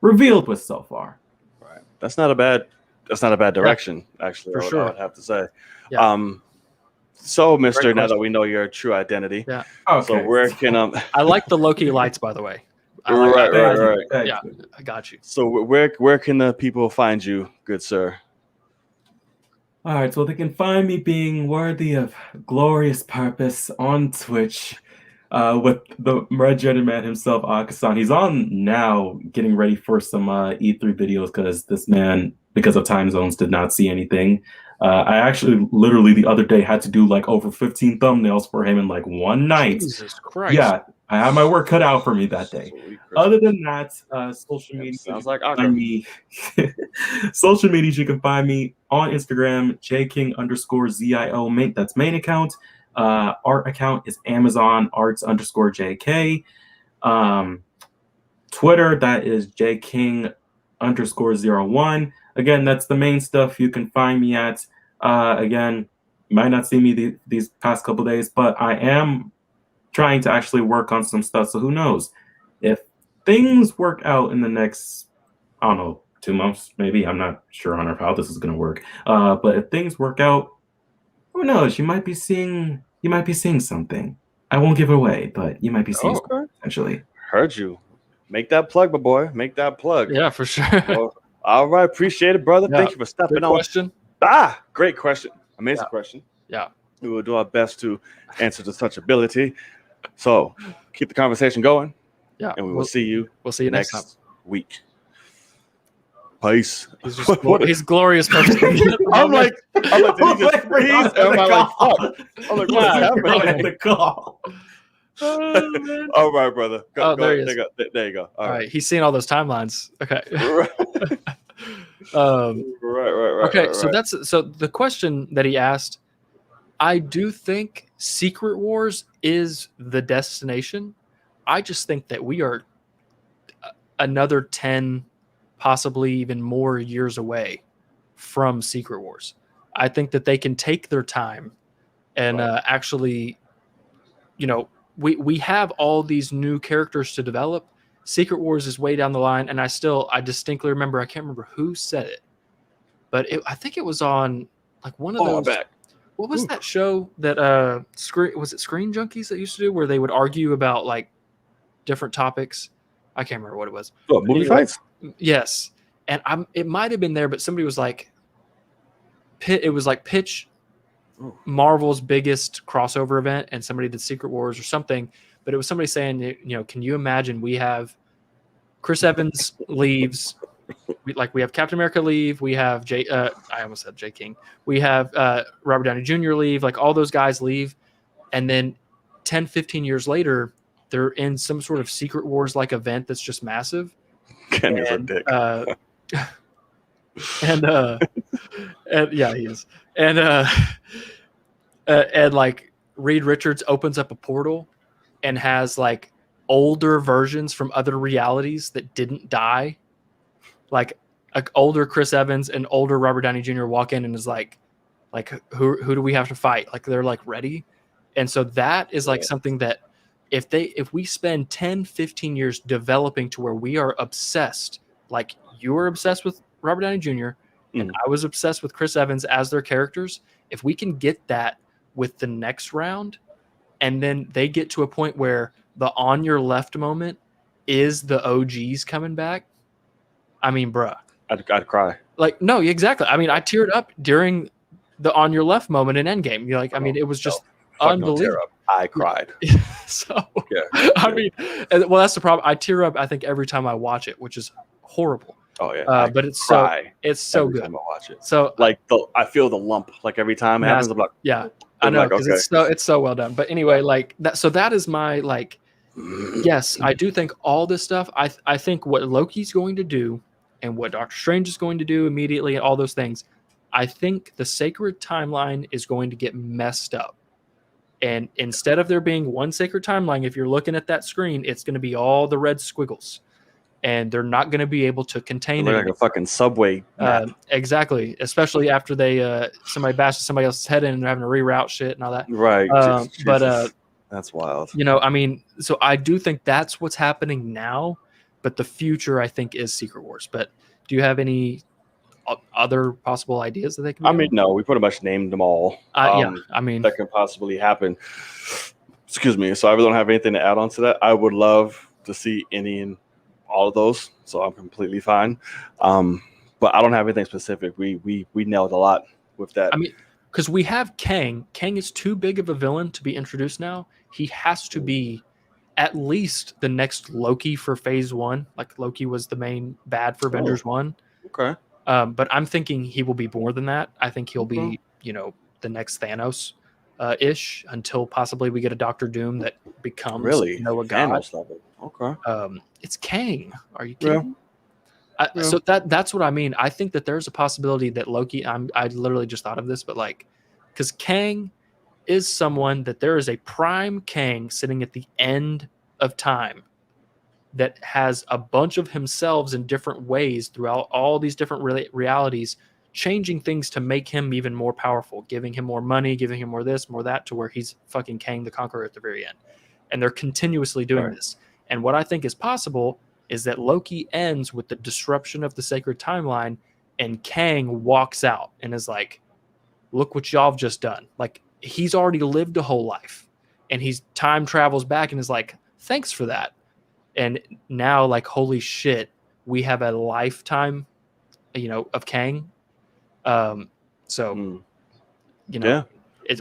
revealed with so far. Right. That's not a bad direction, actually. For I sure. would have to say. Yeah. So, Mister, now that we know your true identity, so where can I like the Loki lights, by the way. Right. Yeah, I got you. So where can the people find you, good sir? All right, so they can find me being worthy of glorious purpose on Twitch with the Red Jetted Man himself, Akasan. He's on now getting ready for some E3 videos because this man, because of time zones, did not see anything. I actually literally the other day had to do like over 15 thumbnails for him in like one night. Jesus Christ. Yeah, I had my work cut out for me that day. Other than that, social media sounds like me. Social medias, you can find me on Instagram, jking_ZIO main. That's main account. Art account is Amazon arts_JK. Twitter, that is jking_01. Again, that's the main stuff you can find me at. Again, you might not see me these past couple days, but I am trying to actually work on some stuff. So who knows? If things work out in the next, I don't know, 2 months, maybe. I'm not sure on how this is going to work. But if things work out, who knows? You might be seeing something. I won't give it away, but you might be seeing something potentially. Heard you. Make that plug, my boy. Make that plug. Yeah, for sure. Well, all right, appreciate it, brother. Thank you for stepping on. Question. Great question. Amazing question. Yeah. We will do our best to answer to such ability. So keep the conversation going. Yeah. And we will see you. We'll see you next time. Week. Peace. He's just he's glorious person. I'm like, did he just freeze? Am I like, fuck? I'm like, what's happening? The call. All right, brother. Go, there he is. There you go. All right. He's seen all those timelines. Okay. Right. Okay, so so the question that he asked, I do think Secret Wars is the destination. I just think that we are another 10, possibly even more years away from Secret Wars. I think that they can take their time and actually, we have all these new characters to develop. Secret Wars is way down the line, and I distinctly remember, I can't remember who said it, but I think it was on like one of those. What was that show that was it Screen Junkies that used to do where they would argue about like different topics? I can't remember what it was. Movie fights? Yes, and it might have been there, but somebody was like, it was like pitch Marvel's biggest crossover event, and somebody did Secret Wars or something. But it was somebody saying, can you imagine we have Chris Evans leaves, we have Captain America leave, we have I almost said J. King, we have Robert Downey Jr. leave, like all those guys leave, and then 10, 15 years later, they're in some sort of Secret Wars like event that's just massive. Kenny's a dick. And yeah, he is. And like Reed Richards opens up a portal and has like older versions from other realities that didn't die. Like older Chris Evans and older Robert Downey Jr. walk in and is like who do we have to fight? Like they're like ready. And so that is like something that if we spend 10, 15 years developing to where we are obsessed, like you were obsessed with Robert Downey Jr. and I was obsessed with Chris Evans as their characters, if we can get that with the next round, and then they get to a point where the on your left moment is the OGs coming back, I mean, bruh. I'd cry. Like, no, exactly. I mean, I teared up during the on your left moment in Endgame. You're like, I mean, it was just unbelievable. I cried. So, Yeah. I mean, well, that's the problem. I tear up, I think, every time I watch it, which is horrible. Oh yeah, but it's cry so every good. time I watch it. So, like I feel the lump like every time it happens. I'm like, yeah, I know, because it's so well done. But anyway, like that. So that is my like. Yes, I do think all this stuff. I think what Loki's going to do, and what Doctor Strange is going to do immediately, and all those things. I think the sacred timeline is going to get messed up. And instead of there being one sacred timeline, if you're looking at that screen, it's going to be all the red squiggles. And they're not going to be able to contain it. Like a fucking subway map. Exactly. Especially after they somebody bashes somebody else's head in and they're having to reroute shit and all that. Right. But that's wild. You know, I mean, so I do think that's what's happening now. But the future, I think, is Secret Wars. But do you have any other possible ideas that they can? I mean, no, we pretty much named them all. Yeah, I mean, that can possibly happen. Excuse me. So I really don't have anything to add on to that. I would love to see any and all of those, so I'm completely fine. But I don't have anything specific. We nailed a lot with that. I mean, because we have Kang. Kang is too big of a villain to be introduced now. He has to be at least the next Loki for Phase 1. Like Loki was the main bad for Avengers 1. Okay. But I'm thinking he will be more than that. I think he'll be, you know, the next Thanos ish, until possibly we get a Doctor Doom that becomes a god. Thanos level. Okay. It's Kang. Are you kidding? Yeah. So that's what I mean. I think that there's a possibility that Loki. I literally just thought of this, but like, because Kang is someone that there is a prime Kang sitting at the end of time that has a bunch of himself in different ways throughout all these different realities, changing things to make him even more powerful, giving him more money, giving him more this, more that, to where he's fucking Kang the Conqueror at the very end. And they're continuously doing this. And what I think is possible is that Loki ends with the disruption of the sacred timeline, and Kang walks out and is like, look what y'all have just done. Like, he's already lived a whole life, and he's time travels back and is like, thanks for that. And now, like, holy shit, we have a lifetime, you know, of Kang. You know,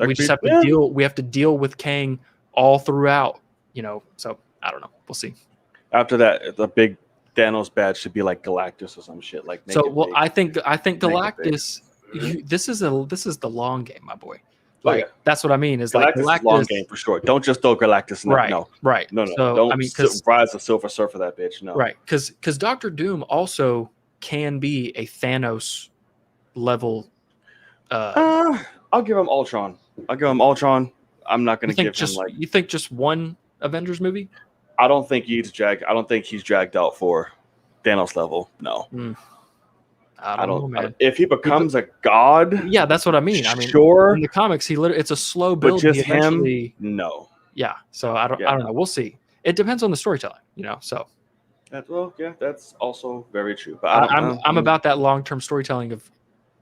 we just have to deal. We have to deal with Kang all throughout. You know, so I don't know. We'll see. After that, the big Thanos badge should be like Galactus or some shit. Like, so well, I think Galactus. This is the long game, my boy. Like, that's what I mean. Is Galactus like Galactus is long game for sure. Don't just throw Galactus in there. No. No. So, don't I mean, rise the Silver Surfer that bitch. No. Right. Because Doctor Doom also can be a Thanos level. I'll give him Ultron. I'm not going to give him like. You think just one Avengers movie? I don't think he's dragged out for Thanos level. No. I don't know, man. If he becomes a god, yeah, that's what I mean. I mean, sure. In the comics, it's a slow build. But just him, no. Yeah, so I don't know. We'll see. It depends on the storytelling, you know. So. That's also very true. But I'm about that long-term storytelling of,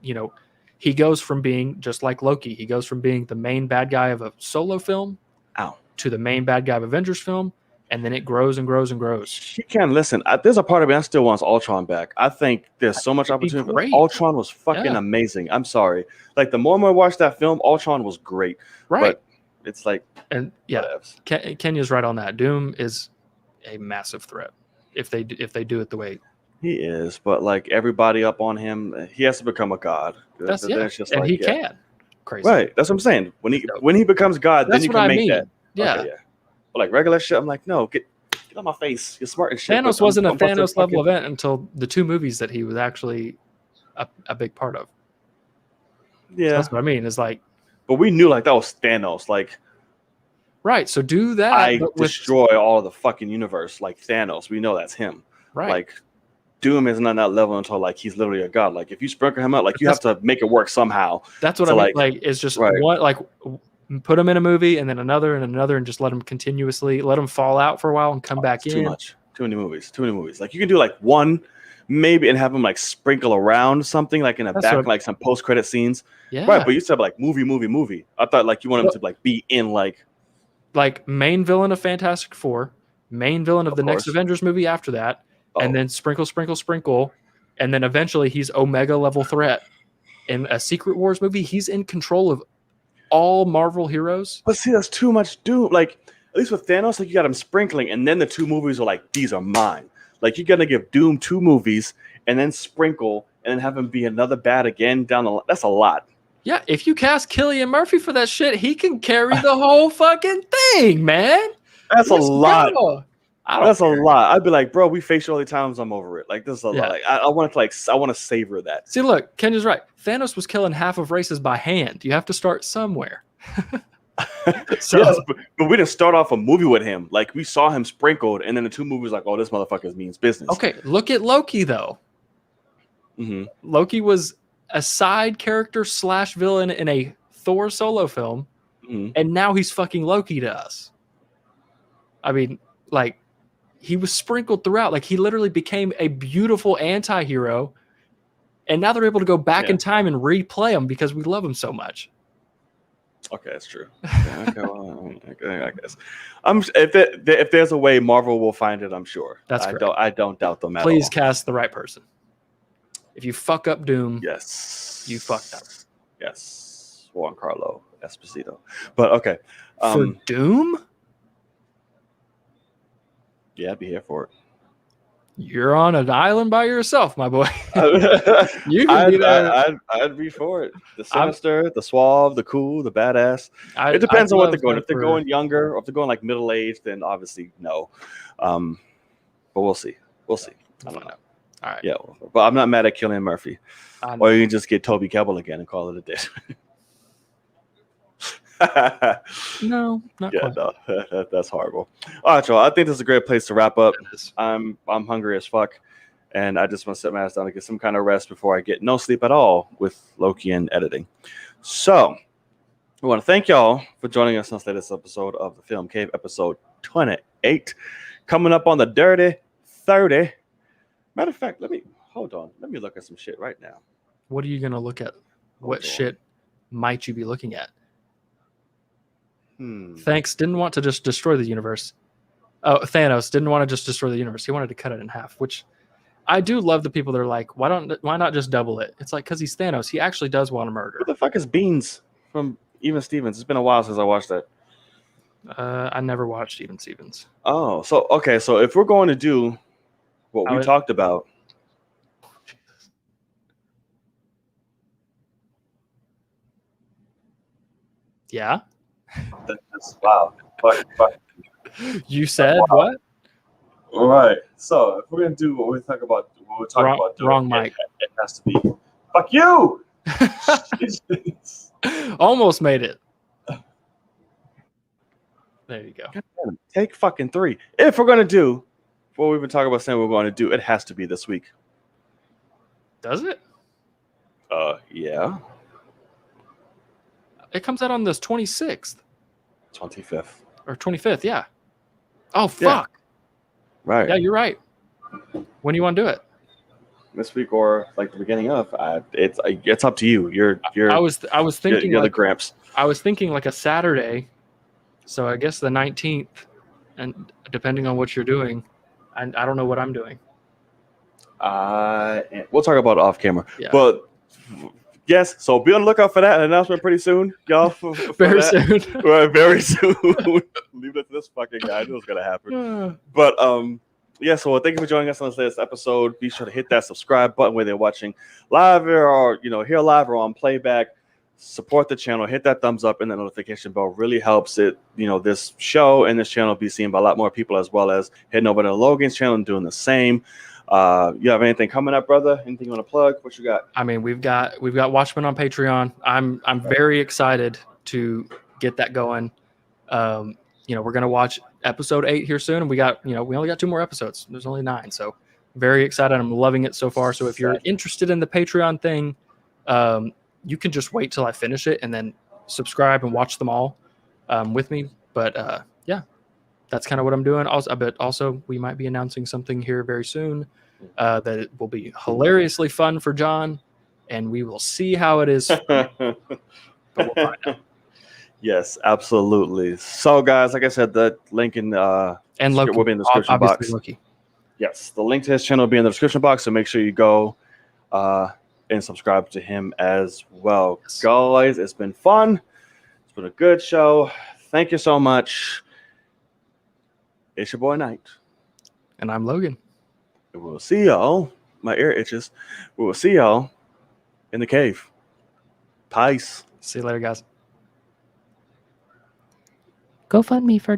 you know, he goes from being just like Loki. He goes from being the main bad guy of a solo film, to the main bad guy of Avengers film. And then it grows and grows and grows. She can listen. There's a part of me that still wants Ultron back. I think there's so much opportunity. Ultron was fucking amazing. I'm sorry. Like, the more I watched that film, Ultron was great. Right. But it's like, and yeah, Kenya's right on that. Doom is a massive threat if they do it the way he is. But like, everybody up on him, he has to become a god. It's just and like, he can. Crazy. Right. That's what I'm saying. When he becomes god, then you can make that. Yeah. Okay, yeah. But like regular shit, I'm like, no, get on my face. You're smart and shit. Thanos wasn't a Thanos level event until the two movies that he was actually a big part of. Yeah, so that's what I mean. Is like, but we knew like that was Thanos. Like, right. So do that. I destroy all of the fucking universe like Thanos. We know that's him. Right. Like, Doom isn't on that level until like he's literally a god. Like, if you sprinkle him out, like you have to make it work somehow. That's what I mean. Like, it's just one like. Put them in a movie and then another and another and just let them fall out for a while and come back in. Too much. Too many movies. Like, you can do like one maybe and have them like sprinkle around something like in the back, like some post-credit scenes. Yeah. Right. But you said like movie. I thought like you wanted them to like be in like like main villain of Fantastic Four, main villain of the next course. Avengers movie after that, and then sprinkle, sprinkle, sprinkle, and then eventually he's Omega level threat in a Secret Wars movie. He's in control of all Marvel heroes. But see, that's too much Doom. Like, at least with Thanos, like you got him sprinkling, and then the 2 movies are like, these are mine. Like, you're gonna give Doom 2 movies and then sprinkle and then have him be another bad again down the line. That's a lot. Yeah, if you cast Cillian Murphy for that shit, he can carry the whole fucking thing, man. That's a lot. That's care. a lot. I'd be like, bro, we face you all the times. I'm over it. Like, this is a lot. Like, I want to I want to savor that. See, look, Kenya's right. Thanos was killing half of races by hand. You have to start somewhere. So, yes, but we didn't start off a movie with him. Like, we saw him sprinkled, and then the 2 movies like, oh, this motherfucker means business. Okay, look at Loki though. Mm-hmm. Loki was a side character / villain in a Thor solo film, and now he's fucking Loki to us. I mean, like, he was sprinkled throughout. Like, he literally became a beautiful anti-hero, and now they're able to go back in time and replay him because we love him so much. Okay, that's true. Yeah, okay, well, I guess. If there's a way, Marvel will find it. I'm sure. That's correct. I don't doubt them at all. Please cast the right person. If you fuck up Doom, yes, you fucked up. Yes, Juan Carlo Esposito. But okay, for Doom, yeah, I'd be here for it. You're on an island by yourself, my boy. You can be there. I'd be for it. The sinister, the suave, the cool, the badass. It depends on what they're going. If they're going younger, or if they're going like middle age, then obviously no. But we'll see. We'll see. I don't know. All right. Yeah, but I'm not mad at Cillian Murphy. Or you can just get Toby Kebbell again and call it a day. No, not quite. No, that's horrible. All right, y'all. I think this is a great place to wrap up. I'm hungry as fuck, and I just want to sit my ass down and get some kind of rest before I get no sleep at all with Loki and editing. So, I want to thank y'all for joining us on this latest episode of the Film Cave, episode 28, coming up on the dirty 30. Matter of fact, let me look at some shit right now. What are you gonna look at? What shit might you be looking at? Thanks didn't want to just destroy the universe. Oh, Thanos didn't want to just destroy the universe. He wanted to cut it in half, which I do love the people that are like, why not just double it? It's like, because he's Thanos. He actually does want to murder. What the fuck is Beans from Even Stevens? It's been a while since I watched that. I never watched Even Stevens. Oh, so okay. So if we're going to do what we talked about. Yeah. Wow. Fuck. You said what? All right. So if we're gonna do what we're talking about wrong mic. It has to be. Fuck you. Almost made it. There you go. Take fucking 3. If we're gonna do what we've been talking about saying we're going to do, it has to be this week. Does it? Yeah. It comes out on this 26th. 25th. Or 25th, yeah. Oh, fuck. Yeah. Right. Yeah, you're right. When do you want to do it? This week or like the beginning of? It's up to you. I was thinking you're like, the Gramps. I was thinking like a Saturday. So I guess the 19th, and depending on what you're doing, I don't know what I'm doing. We'll talk about it off camera. Yeah. But yes, so be on the lookout for that announcement pretty soon, y'all. Very soon. Right, very soon. Leave it to this fucking guy. I knew it was gonna happen. But yeah. So thank you for joining us on this latest episode. Be sure to hit that subscribe button whether you're watching live or here live or on playback. Support the channel. Hit that thumbs up and the notification bell. Really helps it. This show and this channel be seen by a lot more people, as well as heading over to Logan's channel and doing the same. You have anything coming up, brother? Anything you want to plug? What you got? I mean, we've got Watchmen on Patreon. I'm very excited to get that going. We're gonna watch episode 8 here soon, and we only got 2 more episodes. There's only 9, so very excited. I'm loving it so far. So if you're interested in the Patreon thing, you can just wait till I finish it and then subscribe and watch them all with me. But yeah, that's kind of what I'm doing. Also, we might be announcing something here very soon that it will be hilariously fun for John, and we will see how it is. But we'll find out. Yes, absolutely. So, guys, like I said, the link in And Loki will be in the description obviously box. Loki. Yes, the link to his channel will be in the description box, so make sure you go and subscribe to him as well. Yes. Guys, it's been fun. It's been a good show. Thank you so much. It's your boy Knight. And I'm Logan. And we'll see y'all. My ear itches. We will see y'all in the cave. Peace. See you later, guys. GoFundMe for